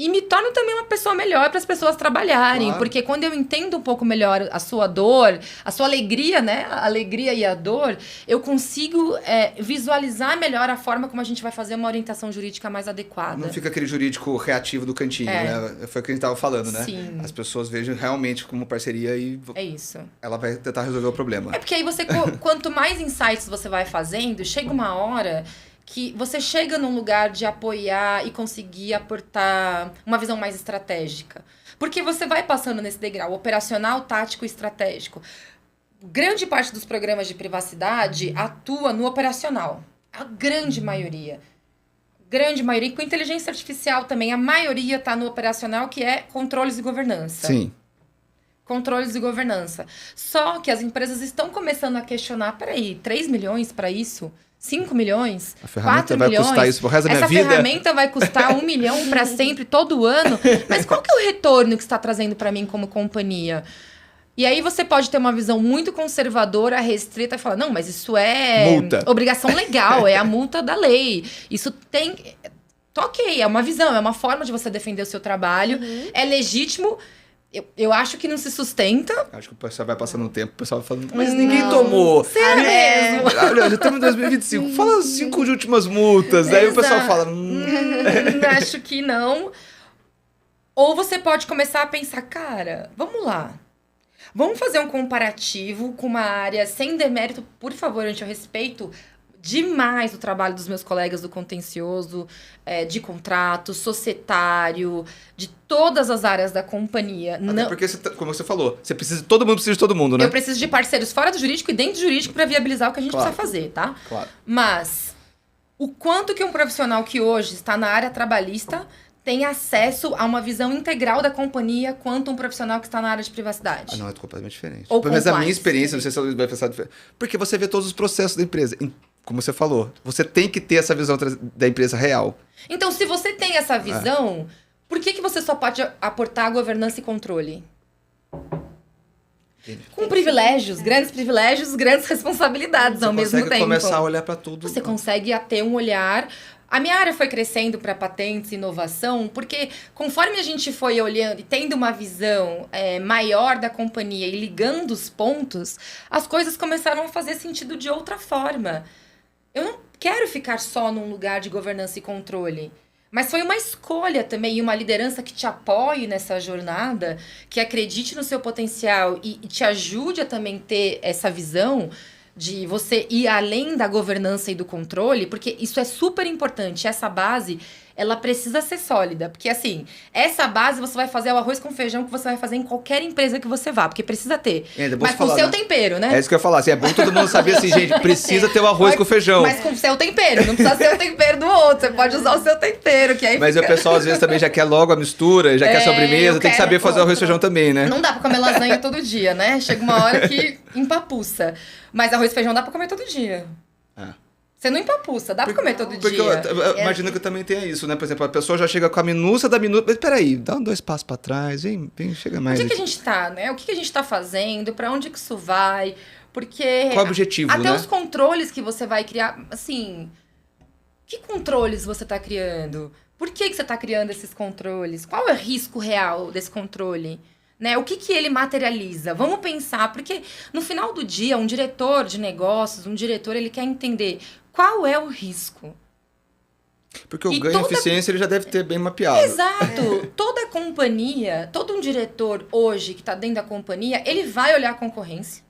Speaker 2: e me torno também uma pessoa melhor para as pessoas trabalharem. Claro. Porque quando eu entendo um pouco melhor a sua dor, a sua alegria, né? A alegria e a dor, eu consigo visualizar melhor a forma como a gente vai fazer uma orientação jurídica mais adequada.
Speaker 1: Não fica aquele jurídico reativo do cantinho, né? Foi o que a gente estava falando, né?
Speaker 2: Sim.
Speaker 1: As pessoas vejam realmente como parceria e...
Speaker 2: É isso.
Speaker 1: Ela vai tentar resolver o problema.
Speaker 2: Porque aí você, quanto mais insights você vai fazendo, chega uma hora que você chega num lugar de apoiar e conseguir aportar uma visão mais estratégica. Porque você vai passando nesse degrau operacional, tático e estratégico. Grande parte dos programas de privacidade atua no operacional. A grande maioria. E com inteligência artificial também, a maioria está no operacional, que é controles e governança.
Speaker 1: Sim.
Speaker 2: Controles e governança. Só que as empresas estão começando a questionar, peraí, 3 milhões para isso? 5 milhões?
Speaker 1: A ferramenta
Speaker 2: 4
Speaker 1: vai
Speaker 2: milhões?
Speaker 1: custar isso pro resto da minha
Speaker 2: vida? Essa ferramenta vai custar 1 milhão para sempre, todo ano? Mas qual que é o retorno que está trazendo para mim como companhia? E aí você pode ter uma visão muito conservadora, restrita, e falar, não, mas isso é
Speaker 1: multa.
Speaker 2: Obrigação legal, é a multa da lei. Isso tem... Ok, é uma visão, é uma forma de você defender o seu trabalho, é legítimo. Eu acho que não se sustenta.
Speaker 1: Acho que o pessoal vai passando o tempo, o pessoal vai falando, mas ninguém tomou.
Speaker 2: Sério mesmo?
Speaker 1: Olha, já estamos em 2025. Fala as 5 de últimas multas. Daí o pessoal fala...
Speaker 2: Acho que não. Ou você pode começar a pensar, cara, vamos lá. Vamos fazer um comparativo com uma área sem demérito. Por favor, gente, eu respeito demais o trabalho dos meus colegas do contencioso, de contrato, societário, de todas as áreas da companhia.
Speaker 1: Até porque, como você falou, todo mundo precisa de todo mundo, né?
Speaker 2: Eu preciso de parceiros fora do jurídico e dentro do jurídico para viabilizar o que a gente precisa fazer, tá?
Speaker 1: Claro.
Speaker 2: Mas o quanto que um profissional que hoje está na área trabalhista tem acesso a uma visão integral da companhia quanto um profissional que está na área de privacidade?
Speaker 1: Não, é completamente diferente.
Speaker 2: Ou
Speaker 1: Mas a minha
Speaker 2: compliance.
Speaker 1: experiência, não sei se você vai pensar diferente. Porque você vê todos os processos da empresa. Como você falou, você tem que ter essa visão da empresa real.
Speaker 2: Então, se você tem essa visão, por que você só pode aportar governança e controle? Com privilégios, grandes responsabilidades ao mesmo tempo.
Speaker 1: Você consegue começar a olhar para tudo.
Speaker 2: Você consegue ter um olhar. A minha área foi crescendo para patentes e inovação, porque conforme a gente foi olhando e tendo uma visão maior da companhia e ligando os pontos, as coisas começaram a fazer sentido de outra forma. Eu não quero ficar só num lugar de governança e controle. Mas foi uma escolha também e uma liderança que te apoie nessa jornada, que acredite no seu potencial e te ajude a também ter essa visão de você ir além da governança e do controle, porque isso é super importante. Essa base, ela precisa ser sólida. Porque, assim, essa base você vai fazer o arroz com feijão que você vai fazer em qualquer empresa que você vá, porque precisa ter. Mas com o seu tempero, né?
Speaker 1: É isso que eu ia falar. Assim, é bom todo mundo saber assim, gente, precisa ter o arroz com feijão.
Speaker 2: Mas com o seu tempero, não precisa ser o tempero do outro. Você pode usar o seu tempero, que aí
Speaker 1: Mas o pessoal, às vezes, também já quer logo a mistura, já quer a sobremesa, tem que saber fazer o arroz e feijão também, né?
Speaker 2: Não dá pra comer lasanha todo dia, né? Chega uma hora que empapuça. Mas arroz e feijão dá pra comer todo dia. Você não empapuça, dá pra comer todo dia.
Speaker 1: Porque eu imagino que também tenha isso, né? Por exemplo, a pessoa já chega com a minúcia da minuta. Mas peraí, dá 2 passos pra trás, vem, chega mais.
Speaker 2: Onde é que a gente tá, né? O que a gente tá fazendo? Pra onde que isso vai? Porque...
Speaker 1: Qual é o objetivo,
Speaker 2: até
Speaker 1: né?
Speaker 2: os controles que você vai criar, assim... Que controles você tá criando? Por que você tá criando esses controles? Qual é o risco real desse controle? Né? O que ele materializa? Vamos pensar, porque no final do dia, um diretor de negócios, ele quer entender qual é o risco.
Speaker 1: Porque o ganho e eficiência ele já deve ter bem mapeado.
Speaker 2: Exato. Toda companhia, todo um diretor hoje que está dentro da companhia, ele vai olhar a concorrência.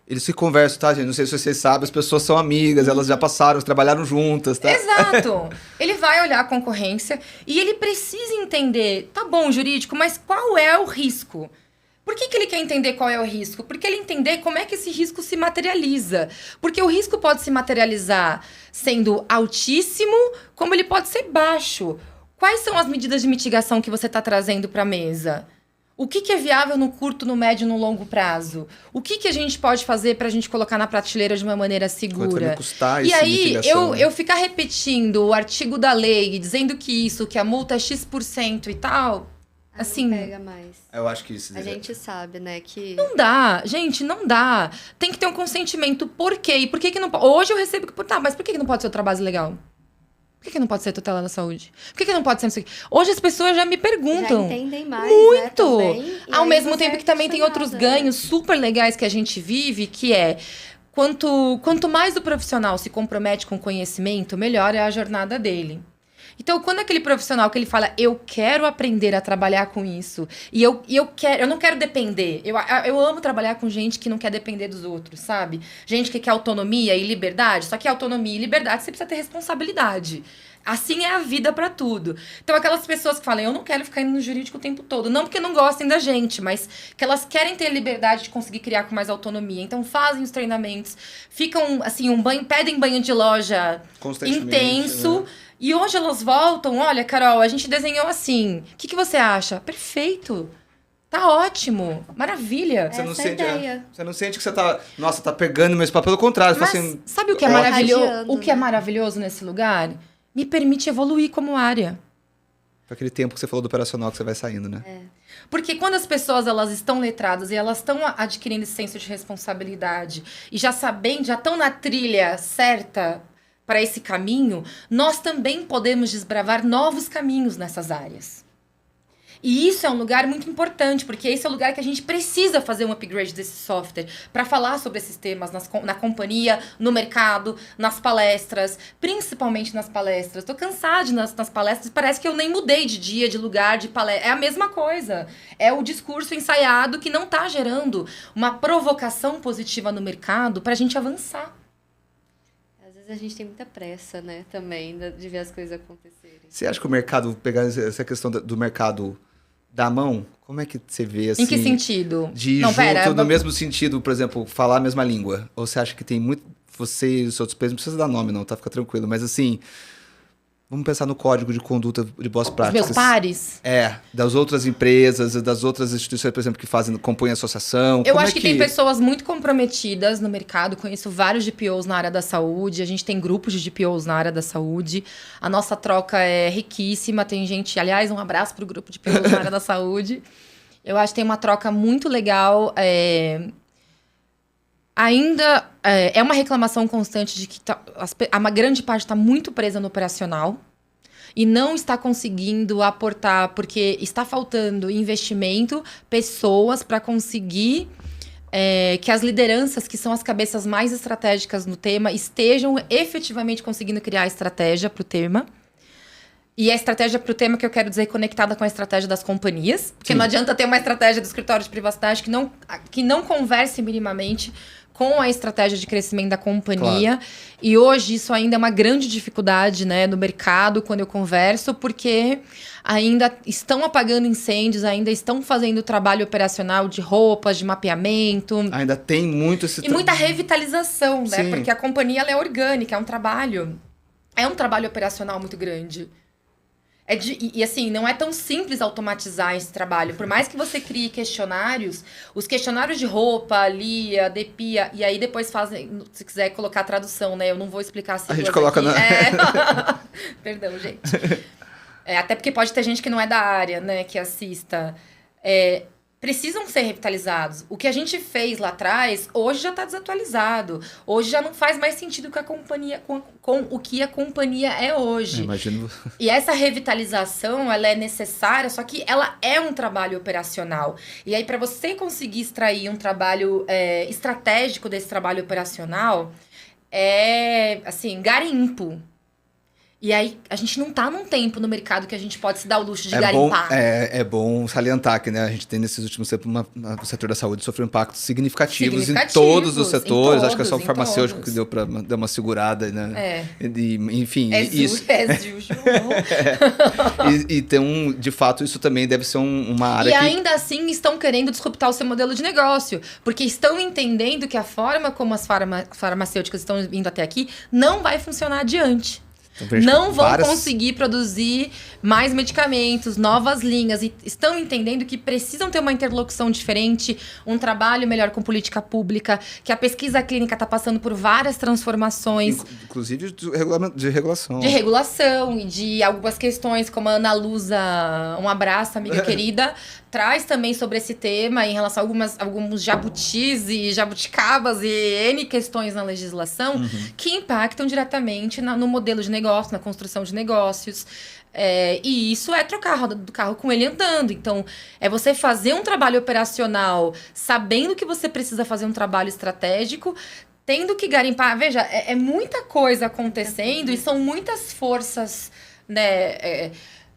Speaker 1: Eles se conversam, tá, gente? Não sei se vocês sabem, as pessoas são amigas, elas já passaram, trabalharam juntas, tá?
Speaker 2: Exato. Ele vai olhar a concorrência e ele precisa entender, tá bom, jurídico, mas qual é o risco? Por que ele quer entender qual é o risco? Porque ele entender como é que esse risco se materializa. Porque o risco pode se materializar sendo altíssimo, como ele pode ser baixo. Quais são as medidas de mitigação que você está trazendo para a mesa? O que é viável no curto, no médio e no longo prazo? O que a gente pode fazer para a gente colocar na prateleira de uma maneira segura?
Speaker 1: Custar
Speaker 2: e aí,
Speaker 1: mitigação,
Speaker 2: eu ficar repetindo o artigo da lei, dizendo que a multa é X% e tal, assim...
Speaker 3: Não pega mais.
Speaker 1: Eu acho que isso...
Speaker 3: A gente sabe, né, que...
Speaker 2: Não dá, gente, não dá. Tem que ter um consentimento. Por quê? E por que não pode? Hoje eu recebo... Tá, mas por que não pode ser outra base legal? Por que não pode ser tutela da saúde? Por que não pode ser isso aqui? Hoje as pessoas já me perguntam.
Speaker 3: Já entendem mais,
Speaker 2: muito!
Speaker 3: Né, também,
Speaker 2: ao mesmo tempo que também tem outros ganhos super legais que a gente vive, que é... Quanto mais o profissional se compromete com o conhecimento, melhor é a jornada dele. Então, quando aquele profissional que ele fala, eu quero aprender a trabalhar com isso, e eu não quero depender. Eu amo trabalhar com gente que não quer depender dos outros, sabe? Gente que quer autonomia e liberdade, só que autonomia e liberdade você precisa ter responsabilidade. Assim é a vida pra tudo. Então, aquelas pessoas que falam, eu não quero ficar indo no jurídico o tempo todo. Não porque não gostem da gente, mas que elas querem ter liberdade de conseguir criar com mais autonomia. Então, fazem os treinamentos, ficam, assim, pedem banho de loja intenso. Né? E hoje elas voltam, olha, Carol, a gente desenhou assim. O que você acha? Perfeito. Tá ótimo. Maravilha.
Speaker 1: Você não sente que você tá... Nossa, tá pegando meu espaço. Pelo contrário.
Speaker 2: Mas
Speaker 1: assim,
Speaker 2: sabe o que é maravilhoso? O que é maravilhoso nesse lugar? Me permite evoluir como área.
Speaker 1: Para aquele tempo que você falou do operacional que você vai saindo, né?
Speaker 2: Porque quando as pessoas elas estão letradas e elas estão adquirindo esse senso de responsabilidade e já estão na trilha certa para esse caminho, nós também podemos desbravar novos caminhos nessas áreas. E isso é um lugar muito importante, porque esse é o lugar que a gente precisa fazer um upgrade desse software para falar sobre esses temas na companhia, no mercado, nas palestras, principalmente nas palestras. Tô cansada de nas palestras, parece que eu nem mudei de dia, de lugar, de palestra. É a mesma coisa. É o discurso ensaiado que não tá gerando uma provocação positiva no mercado para a gente avançar.
Speaker 3: vezes a gente tem muita pressa, né, também, de ver as coisas acontecerem.
Speaker 1: Você acha que o mercado, pegar essa questão do mercado da mão, como é que você vê assim?
Speaker 2: Em que sentido?
Speaker 1: De ir
Speaker 2: Não,
Speaker 1: junto
Speaker 2: pera,
Speaker 1: no mesmo sentido, por exemplo, falar a mesma língua? Ou você acha que tem muito... Você e os seus pais, não precisa dar nome não, tá? Fica tranquilo. Mas assim, vamos pensar no código de conduta de boas
Speaker 2: Os
Speaker 1: práticas.
Speaker 2: meus pares?
Speaker 1: Das outras empresas, das outras instituições, por exemplo, que compõem associação.
Speaker 2: Eu
Speaker 1: Como
Speaker 2: acho que tem pessoas muito comprometidas no mercado. Conheço vários GPOs na área da saúde. A gente tem grupos de GPOs na área da saúde. A nossa troca é riquíssima. Tem gente... Aliás, um abraço para o grupo de GPOs na área da saúde. Eu acho que tem uma troca muito legal. Ainda é uma reclamação constante de que uma grande parte está muito presa no operacional e não está conseguindo aportar, porque está faltando investimento, pessoas para conseguir que as lideranças, que são as cabeças mais estratégicas no tema, estejam efetivamente conseguindo criar estratégia para o tema. E a estratégia para o tema que eu quero dizer conectada com a estratégia das companhias. Porque
Speaker 1: Sim.
Speaker 2: não adianta ter uma estratégia do escritório de privacidade que não converse minimamente com a estratégia de crescimento da companhia. Claro. E hoje isso ainda é uma grande dificuldade, né, no mercado, quando eu converso, porque ainda estão apagando incêndios, ainda estão fazendo trabalho operacional de roupas, de mapeamento.
Speaker 1: Ainda tem muito esse...
Speaker 2: E muita revitalização, né?
Speaker 1: Sim.
Speaker 2: Porque a companhia ela é orgânica, é um trabalho operacional muito grande. E assim, não é tão simples automatizar esse trabalho. Por mais que você crie questionários, os questionários de roupa, LIA, DEPIA, e aí depois fazem, se quiser colocar a tradução, né? Eu não vou explicar assim.
Speaker 1: A gente coloca
Speaker 2: aqui. Perdão, gente. Até porque pode ter gente que não é da área, né? Que assista. Precisam ser revitalizados. O que a gente fez lá atrás, hoje já está desatualizado. Hoje já não faz mais sentido com a companhia, com o que a companhia é hoje.
Speaker 1: Imagino.
Speaker 2: E essa revitalização, ela é necessária, só que ela é um trabalho operacional. E aí, para você conseguir extrair um trabalho estratégico desse trabalho operacional, assim, garimpo. E aí, a gente não tá num tempo no mercado que a gente pode se dar o luxo de garimpar.
Speaker 1: É bom salientar que, né, a gente tem nesses últimos tempos o setor da saúde sofreu impactos significativos em todos os setores. Acho que é só o farmacêutico que deu uma segurada, né? Enfim, isso. Então, de fato, isso também deve ser uma área
Speaker 2: que... ainda assim estão querendo disruptar o seu modelo de negócio. Porque estão entendendo que a forma como as farmacêuticas estão vindo até aqui não vai funcionar adiante. Então, não vão conseguir produzir mais medicamentos, novas linhas. E estão entendendo que precisam ter uma interlocução diferente, um trabalho melhor com política pública, que a pesquisa clínica está passando por várias transformações.
Speaker 1: Inclusive de regulação.
Speaker 2: De regulação e de algumas questões, como a Ana Lusa, um abraço, amiga querida, traz também sobre esse tema em relação a alguns jabutis e jabuticabas e N questões na legislação que impactam diretamente no modelo de negócio, na construção de negócios. E isso é trocar a roda do carro com ele andando. Então, é você fazer um trabalho operacional sabendo que você precisa fazer um trabalho estratégico, tendo que garimpar. Veja, é muita coisa acontecendo e são muitas forças, né?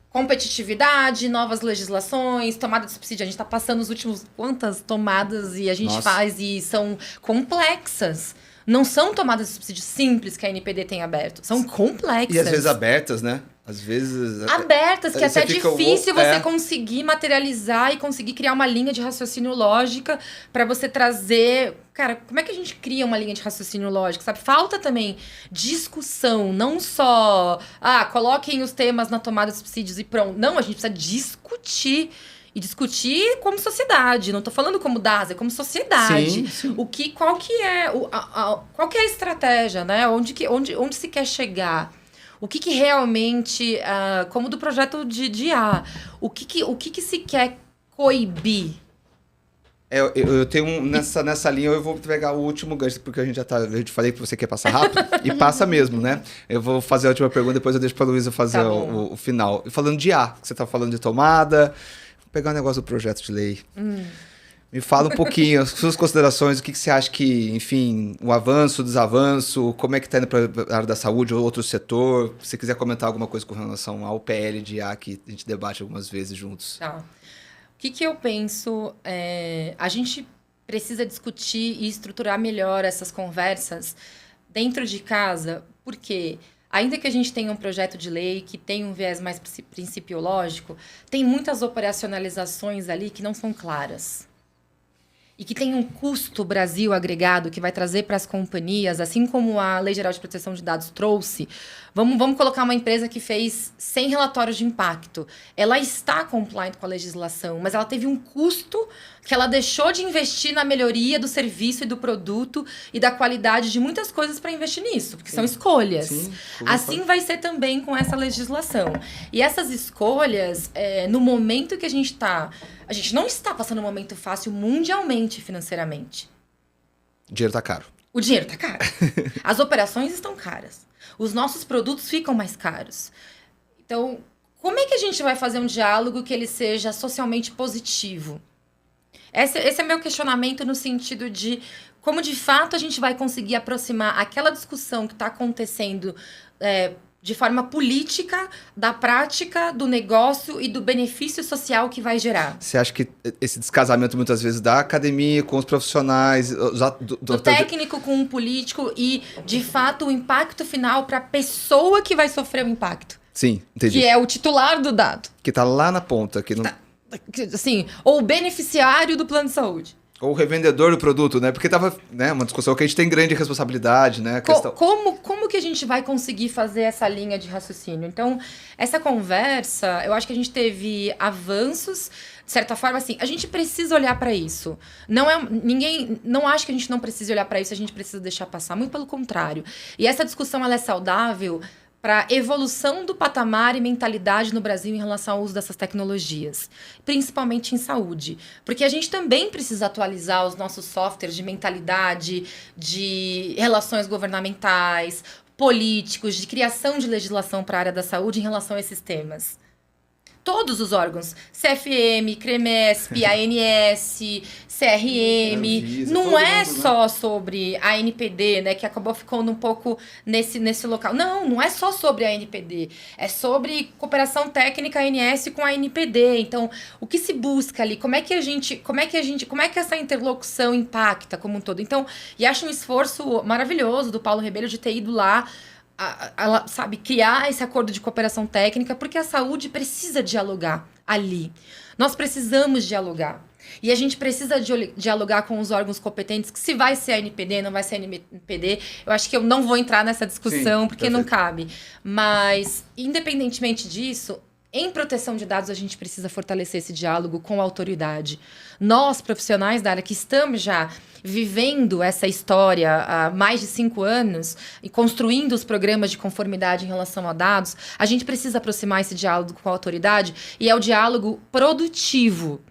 Speaker 2: Competitividade, novas legislações, tomada de subsídio. A gente está passando os últimos quantas tomadas e a gente faz e são complexas. Não são tomadas de subsídio simples que a NPD tem aberto. São complexas.
Speaker 1: E às vezes abertas, né? Às vezes...
Speaker 2: Abertas, que é até difícil você conseguir materializar e conseguir criar uma linha de raciocínio lógica para você trazer... Cara, como é que a gente cria uma linha de raciocínio lógico, sabe? Falta também discussão, não só... coloquem os temas na tomada de subsídios e pronto. Não, a gente precisa discutir. E discutir como sociedade. Não tô falando como DAS, é como sociedade.
Speaker 1: Sim.
Speaker 2: Qual que é a estratégia, né? Onde se quer chegar? O que realmente... como do projeto de IA. O que se quer coibir?
Speaker 1: Eu tenho nessa linha, eu vou pegar o último gancho, porque a gente falei que você quer passar rápido, e passa mesmo, né? Eu vou fazer a última pergunta, depois eu deixo pra Luísa fazer o final. E falando de IA, que você tá falando de tomada... Vou pegar um negócio do projeto de lei. Me fala um pouquinho, as suas considerações, o que você acha que, enfim, o avanço, o desavanço, como é que está indo para a área da saúde ou outro setor? Se você quiser comentar alguma coisa com relação ao PL de IA, que a gente debate algumas vezes juntos.
Speaker 2: Tá. O que eu penso? A gente precisa discutir e estruturar melhor essas conversas dentro de casa. Porque, ainda que a gente tenha um projeto de lei que tenha um viés mais principiológico, tem muitas operacionalizações ali que não são claras. E que tem um custo Brasil agregado que vai trazer para as companhias, assim como a Lei Geral de Proteção de Dados trouxe. Vamos colocar uma empresa que fez 100 relatórios de impacto. Ela está compliant com a legislação, mas ela teve um custo que ela deixou de investir na melhoria do serviço e do produto e da qualidade de muitas coisas para investir nisso, porque são escolhas.
Speaker 1: Sim,
Speaker 2: assim vai ser também com essa legislação. E essas escolhas, no momento que a gente não está passando um momento fácil mundialmente, financeiramente.
Speaker 1: O dinheiro tá caro.
Speaker 2: O dinheiro tá caro. As operações estão caras. Os nossos produtos ficam mais caros. Então, como é que a gente vai fazer um diálogo que ele seja socialmente positivo? Esse é meu questionamento no sentido de como, de fato, a gente vai conseguir aproximar aquela discussão que está acontecendo de forma política, da prática, do negócio e do benefício social que vai gerar.
Speaker 1: Você acha que esse descasamento, muitas vezes, da academia com os profissionais...
Speaker 2: Do técnico com o político e, de fato, o impacto final para a pessoa que vai sofrer o impacto.
Speaker 1: Sim, entendi.
Speaker 2: Que é o titular do dado.
Speaker 1: Que tá lá na ponta. Que não...
Speaker 2: Assim, ou o beneficiário do plano de saúde.
Speaker 1: Ou o revendedor do produto, né? Porque tava, né, uma discussão que a gente tem grande responsabilidade, né?
Speaker 2: Como que a gente vai conseguir fazer essa linha de raciocínio? Então, essa conversa, eu acho que a gente teve avanços, de certa forma, assim, a gente precisa olhar para isso. Ninguém não acha que a gente não precisa olhar para isso, a gente precisa deixar passar, muito pelo contrário. E essa discussão, ela é saudável para a evolução do patamar e mentalidade no Brasil em relação ao uso dessas tecnologias, principalmente em saúde. Porque a gente também precisa atualizar os nossos softwares de mentalidade, de relações governamentais, políticos, de criação de legislação para a área da saúde em relação a esses temas. Todos os órgãos, CFM, CREMESP, ANS, CRM, não é só sobre a ANPD, né, que acabou ficando um pouco nesse local. Não é só sobre a ANPD, é sobre cooperação técnica ANS com a ANPD. Então, o que se busca ali, como é que essa interlocução impacta como um todo? Então, e acho um esforço maravilhoso do Paulo Rebelo de ter ido lá, sabe, criar esse acordo de cooperação técnica, porque a saúde precisa dialogar ali. Nós precisamos dialogar. E a gente precisa dialogar com os órgãos competentes, que se vai ser a ANPD, não vai ser a ANPD, eu acho que eu não vou entrar nessa discussão, porque não cabe. Mas, independentemente disso, em proteção de dados, a gente precisa fortalecer esse diálogo com a autoridade. Nós, profissionais da área, que estamos já vivendo essa história há mais de 5 anos e construindo os programas de conformidade em relação a dados, a gente precisa aproximar esse diálogo com a autoridade, e é o diálogo produtivo.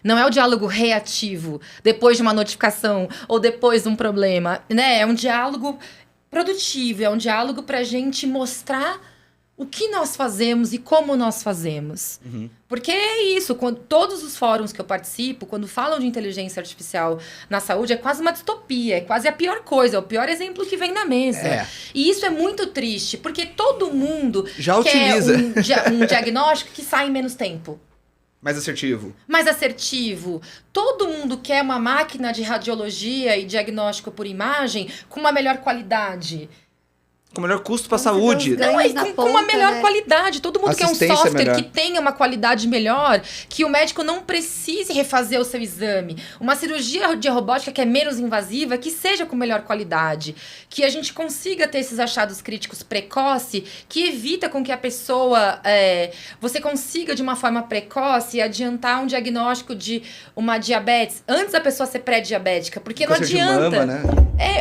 Speaker 2: Não é o diálogo reativo, depois de uma notificação ou depois de um problema, né? É um diálogo produtivo, é um diálogo para a gente mostrar o que nós fazemos e como nós fazemos. Uhum. Porque é isso, todos os fóruns que eu participo, quando falam de inteligência artificial na saúde, é quase uma distopia, é quase a pior coisa, é o pior exemplo que vem na mesa. E isso é muito triste, porque todo mundo
Speaker 1: já
Speaker 2: quer
Speaker 1: utiliza
Speaker 2: um diagnóstico que sai em menos tempo.
Speaker 1: Mais assertivo.
Speaker 2: Mais assertivo. Todo mundo quer uma máquina de radiologia e diagnóstico por imagem com uma melhor qualidade.
Speaker 1: Com o melhor custo para a saúde.
Speaker 2: Com uma melhor qualidade. Todo mundo quer um software que tenha uma qualidade melhor, que o médico não precise refazer o seu exame. Uma cirurgia de robótica que é menos invasiva, que seja com melhor qualidade. Que a gente consiga ter esses achados críticos precoce, que evita com que a pessoa... você consiga, de uma forma precoce, adiantar um diagnóstico de uma diabetes antes da pessoa ser pré-diabética. Porque não adianta.
Speaker 1: Mama, né?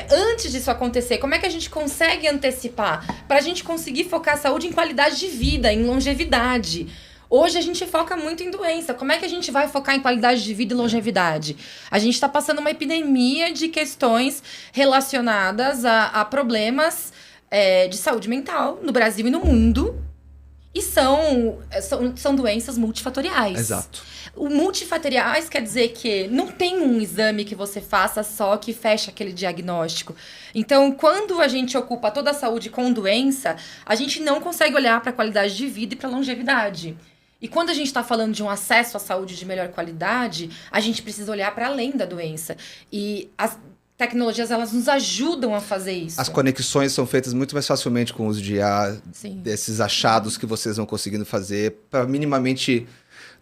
Speaker 2: Antes disso acontecer, como é que a gente consegue antecipar? Para a gente conseguir focar a saúde em qualidade de vida, em longevidade. Hoje a gente foca muito em doença. Como é que a gente vai focar em qualidade de vida e longevidade? A gente está passando uma epidemia de questões relacionadas a problemas de saúde mental no Brasil e no mundo. E são doenças multifatoriais.
Speaker 1: Exato.
Speaker 2: O multifatoriais quer dizer que não tem um exame que você faça só que fecha aquele diagnóstico. Então, quando a gente ocupa toda a saúde com doença, a gente não consegue olhar para a qualidade de vida e para a longevidade. E quando a gente está falando de um acesso à saúde de melhor qualidade, a gente precisa olhar para além da doença. E tecnologias, elas nos ajudam a fazer isso.
Speaker 1: As conexões são feitas muito mais facilmente com o uso de IA,
Speaker 2: Sim.
Speaker 1: desses achados que vocês vão conseguindo fazer, para minimamente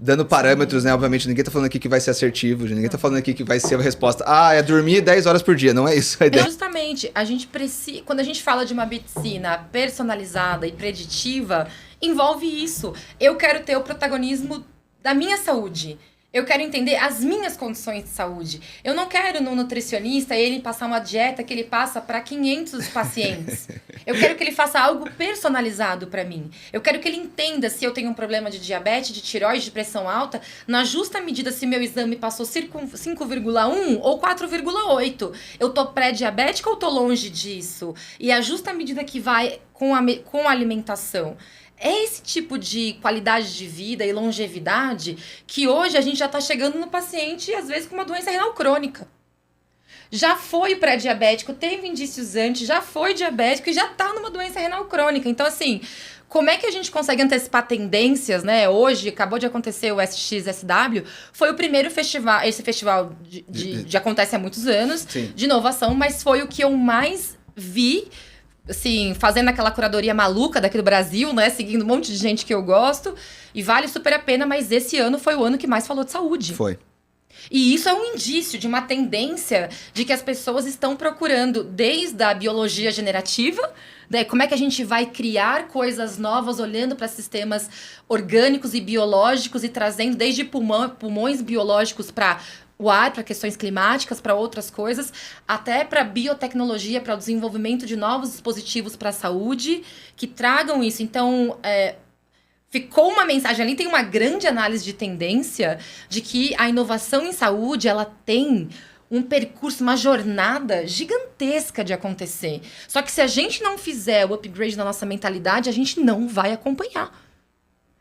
Speaker 1: dando parâmetros, né? Obviamente, ninguém tá falando aqui que vai ser assertivo, ninguém tá falando aqui que vai ser a resposta. É dormir 10 horas por dia, não é isso a ideia.
Speaker 2: Justamente, a gente precisa. Quando a gente fala de uma medicina personalizada e preditiva, envolve isso. Eu quero ter o protagonismo da minha saúde. Eu quero entender as minhas condições de saúde. Eu não quero no nutricionista ele passar uma dieta que ele passa para 500 pacientes. Eu quero que ele faça algo personalizado para mim. Eu quero que ele entenda se eu tenho um problema de diabetes, de tireoide, de pressão alta, na justa medida se meu exame passou 5,1 ou 4,8. Eu tô pré-diabética ou tô longe disso? E a justa medida que vai com a alimentação. É esse tipo de qualidade de vida e longevidade que hoje a gente já está chegando no paciente, às vezes, com uma doença renal crônica. Já foi pré-diabético, teve indícios antes, já foi diabético e já está numa doença renal crônica. Então, assim, como é que a gente consegue antecipar tendências, né? Hoje, acabou de acontecer o SXSW, foi o primeiro festival, esse festival já acontece há muitos anos,
Speaker 1: Sim.
Speaker 2: de inovação, mas foi o que eu mais vi, assim, fazendo aquela curadoria maluca daqui do Brasil, né? Seguindo um monte de gente que eu gosto. E vale super a pena, mas esse ano foi o ano que mais falou de saúde.
Speaker 1: Foi.
Speaker 2: E isso é um indício de uma tendência de que as pessoas estão procurando, desde a biologia generativa, né? Como é que a gente vai criar coisas novas, olhando para sistemas orgânicos e biológicos e trazendo desde pulmões biológicos para o ar, para questões climáticas, para outras coisas, até para biotecnologia, para o desenvolvimento de novos dispositivos para a saúde, que tragam isso. Então, ficou uma mensagem ali, tem uma grande análise de tendência de que a inovação em saúde, ela tem um percurso, uma jornada gigantesca de acontecer. Só que se a gente não fizer o upgrade na nossa mentalidade, a gente não vai acompanhar.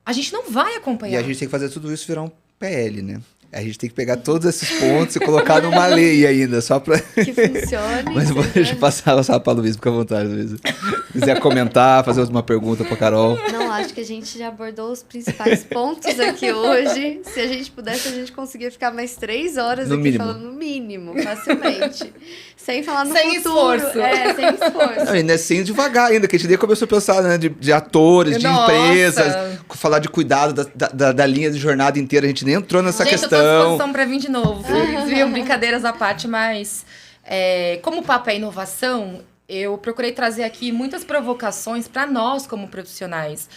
Speaker 2: A gente não vai acompanhar.
Speaker 1: E a gente tem que fazer tudo isso virar um PL, né? A gente tem que pegar todos esses pontos e colocar numa lei ainda, só pra...
Speaker 3: Que funcione.
Speaker 1: Mas deixa eu passar pra Luiz, fica à vontade, Luiz. Se quiser comentar, fazer uma pergunta pra Carol.
Speaker 3: Não, acho que a gente já abordou os principais pontos aqui hoje. Se a gente pudesse, a gente conseguia ficar mais 3 horas
Speaker 1: No
Speaker 3: aqui
Speaker 1: mínimo.
Speaker 3: falando no mínimo, facilmente. Sem falar no
Speaker 2: Sem
Speaker 3: futuro.
Speaker 2: esforço.
Speaker 3: Sem esforço.
Speaker 1: Não, ainda assim, devagar ainda, que a gente nem começou a pensar, né, de atores, de
Speaker 2: Nossa.
Speaker 1: empresas, falar de cuidado da linha de jornada inteira, a gente nem entrou nessa
Speaker 2: Gente, eu tô à
Speaker 1: questão.
Speaker 2: disposição pra vir de novo. Viu? Brincadeiras à parte, mas como o papo é inovação, eu procurei trazer aqui muitas provocações para nós como profissionais.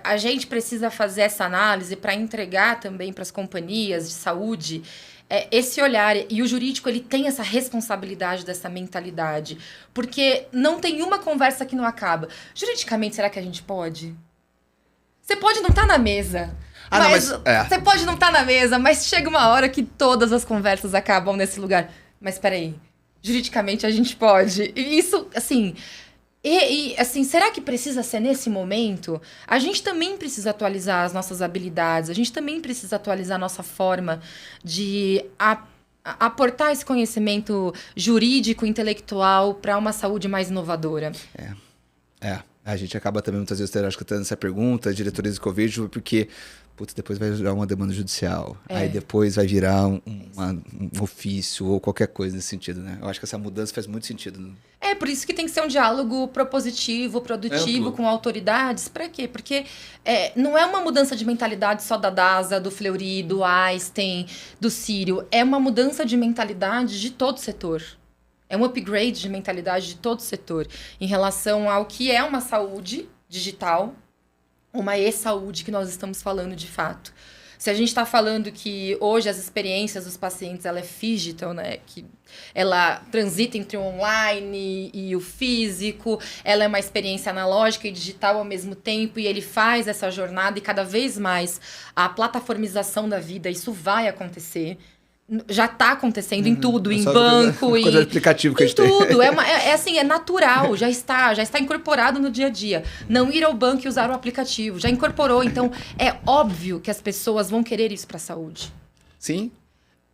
Speaker 2: A gente precisa fazer essa análise para entregar também para as companhias de saúde esse olhar. E o jurídico, ele tem essa responsabilidade dessa mentalidade. Porque não tem uma conversa que não acaba. Juridicamente, será que a gente pode? Você pode não estar na mesa. Você pode não estar na mesa, mas chega uma hora que todas as conversas acabam nesse lugar. Mas peraí, juridicamente a gente pode. E isso, assim... assim, será que precisa ser nesse momento? A gente também precisa atualizar as nossas habilidades, a gente também precisa atualizar a nossa forma de aportar esse conhecimento jurídico, intelectual para uma saúde mais inovadora.
Speaker 1: A gente acaba também muitas vezes tendo essa pergunta, diretores de Covid, porque depois vai virar uma demanda judicial. Aí depois vai virar um ofício ou qualquer coisa nesse sentido, né? Eu acho que essa mudança faz muito sentido. Né?
Speaker 2: Por isso que tem que ser um diálogo propositivo, produtivo, com autoridades. Para quê? Porque não é uma mudança de mentalidade só da DASA, do Fleury, do Einstein, do Círio. É uma mudança de mentalidade de todo o setor. É um upgrade de mentalidade de todo o setor em relação ao que é uma saúde digital, uma e-saúde que nós estamos falando de fato. Se a gente está falando que hoje as experiências dos pacientes, ela é digital, né? Que ela transita entre o online e o físico, ela é uma experiência analógica e digital ao mesmo tempo, e ele faz essa jornada, e cada vez mais a plataformização da vida, isso vai acontecer. Já está acontecendo em tudo, em banco,
Speaker 1: coisa de aplicativo que a gente
Speaker 2: tudo. É natural, já está incorporado no dia a dia. Não ir ao banco e usar o aplicativo, já incorporou. Então, é óbvio que as pessoas vão querer isso para a saúde.
Speaker 1: Sim.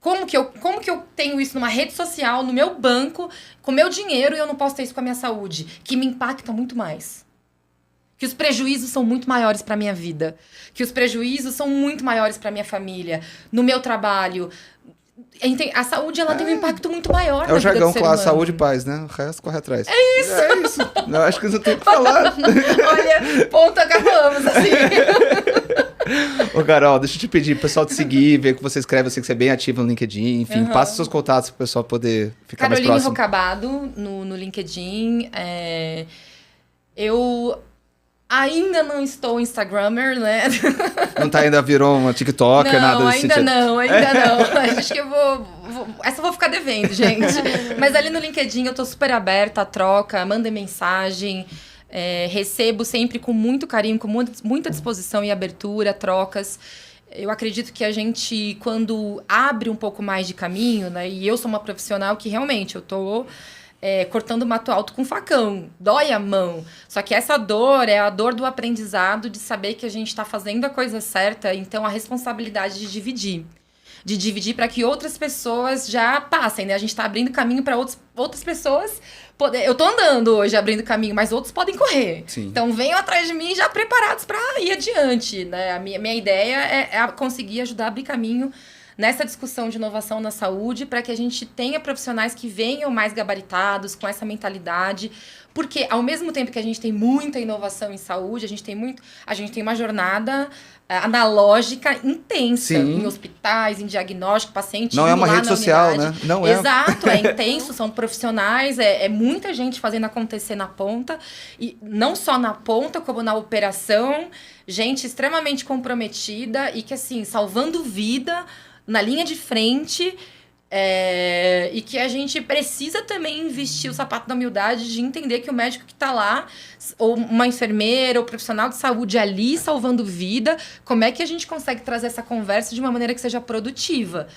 Speaker 2: Como que eu tenho isso numa rede social, no meu banco, com meu dinheiro, e eu não posso ter isso com a minha saúde? Que me impacta muito mais. Que os prejuízos são muito maiores para a minha vida. Que os prejuízos são muito maiores para a minha família, no meu trabalho. A saúde, ela tem um impacto muito maior na
Speaker 1: É o
Speaker 2: vida
Speaker 1: jargão
Speaker 2: do ser
Speaker 1: clássico,
Speaker 2: humano.
Speaker 1: saúde e paz, né? O resto corre atrás. É isso! É isso! Não, acho que não tem o que falar.
Speaker 2: Olha, ponto, acabamos, assim.
Speaker 1: Ô, Carol, deixa eu te pedir pro pessoal te seguir, ver o que você escreve. Eu sei que você é bem ativo no LinkedIn. Enfim, passa seus contatos pro pessoal poder ficar
Speaker 2: Caroline
Speaker 1: mais próximo.
Speaker 2: Rocabado, no LinkedIn. Eu ainda não estou Instagrammer, né?
Speaker 1: Não tá ainda virou uma TikToker, nada desse
Speaker 2: ainda
Speaker 1: sentido.
Speaker 2: não, ainda não. Acho que eu essa eu vou ficar devendo, gente. Mas ali no LinkedIn eu tô super aberta à troca, mandem mensagem. Recebo sempre com muito carinho, com muita disposição e abertura, trocas. Eu acredito que a gente, quando abre um pouco mais de caminho, né? E eu sou uma profissional que realmente eu tô cortando mato alto com facão. Dói a mão. Só que essa dor é a dor do aprendizado, de saber que a gente está fazendo a coisa certa. Então, a responsabilidade de dividir. De dividir para que outras pessoas já passem, né? A gente está abrindo caminho para outras pessoas. Eu tô andando hoje abrindo caminho, mas outros podem correr.
Speaker 1: Sim.
Speaker 2: Então, venham atrás de mim já preparados para ir adiante, né? A minha ideia é conseguir ajudar a abrir caminho nessa discussão de inovação na saúde, para que a gente tenha profissionais que venham mais gabaritados, com essa mentalidade, porque ao mesmo tempo que a gente tem muita inovação em saúde, a gente tem uma jornada analógica intensa.
Speaker 1: Sim.
Speaker 2: Em hospitais, em diagnóstico, paciente
Speaker 1: Não é uma
Speaker 2: lá
Speaker 1: rede
Speaker 2: na
Speaker 1: social,
Speaker 2: unidade.
Speaker 1: né? Não é.
Speaker 2: Exato, é intenso, são profissionais, é muita gente fazendo acontecer na ponta, e não só na ponta, como na operação, gente extremamente comprometida e que, assim, salvando vida na linha de frente, e que a gente precisa também investir o sapato da humildade de entender que o médico que está lá, ou uma enfermeira, ou profissional de saúde ali salvando vida, como é que a gente consegue trazer essa conversa de uma maneira que seja produtiva?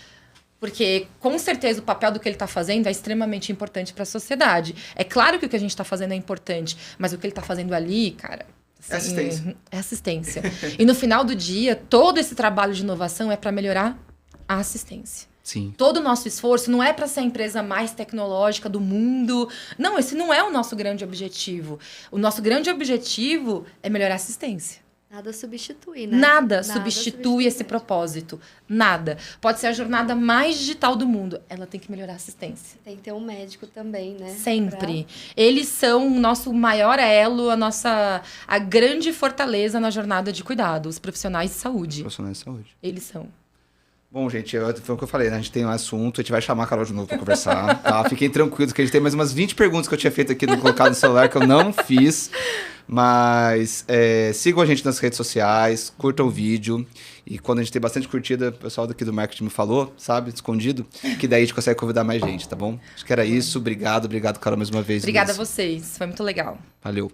Speaker 2: Porque, com certeza, o papel do que ele está fazendo é extremamente importante para a sociedade. É claro que o que a gente está fazendo é importante, mas o que ele está fazendo ali, cara...
Speaker 1: É assistência.
Speaker 2: É assistência. E no final do dia, todo esse trabalho de inovação é para melhorar a assistência.
Speaker 1: Sim.
Speaker 2: Todo o nosso esforço não é para ser a empresa mais tecnológica do mundo. Não, esse não é o nosso grande objetivo. O nosso grande objetivo é melhorar a assistência.
Speaker 3: Nada substitui, né?
Speaker 2: Nada substitui esse propósito. Nada. Pode ser a jornada mais digital do mundo. Ela tem que melhorar a assistência.
Speaker 3: Tem que ter um médico também, né?
Speaker 2: Sempre. Eles são o nosso maior elo, a grande fortaleza na jornada de cuidado. Os profissionais de saúde.
Speaker 1: Profissionais de saúde.
Speaker 2: Eles são.
Speaker 1: Bom, gente, foi o que eu falei, né? A gente tem um assunto, a gente vai chamar a Carol de novo pra conversar, tá? Fiquem tranquilos que a gente tem mais umas 20 perguntas que eu tinha feito aqui, colocado no celular, que eu não fiz. Mas sigam a gente nas redes sociais, curtam o vídeo. E quando a gente tem bastante curtida, o pessoal daqui do marketing me falou, sabe? Escondido. Que daí a gente consegue convidar mais gente, tá bom? Acho que era isso. Obrigado, Carol, mais uma vez.
Speaker 2: Obrigada a vocês. Foi muito legal.
Speaker 1: Valeu.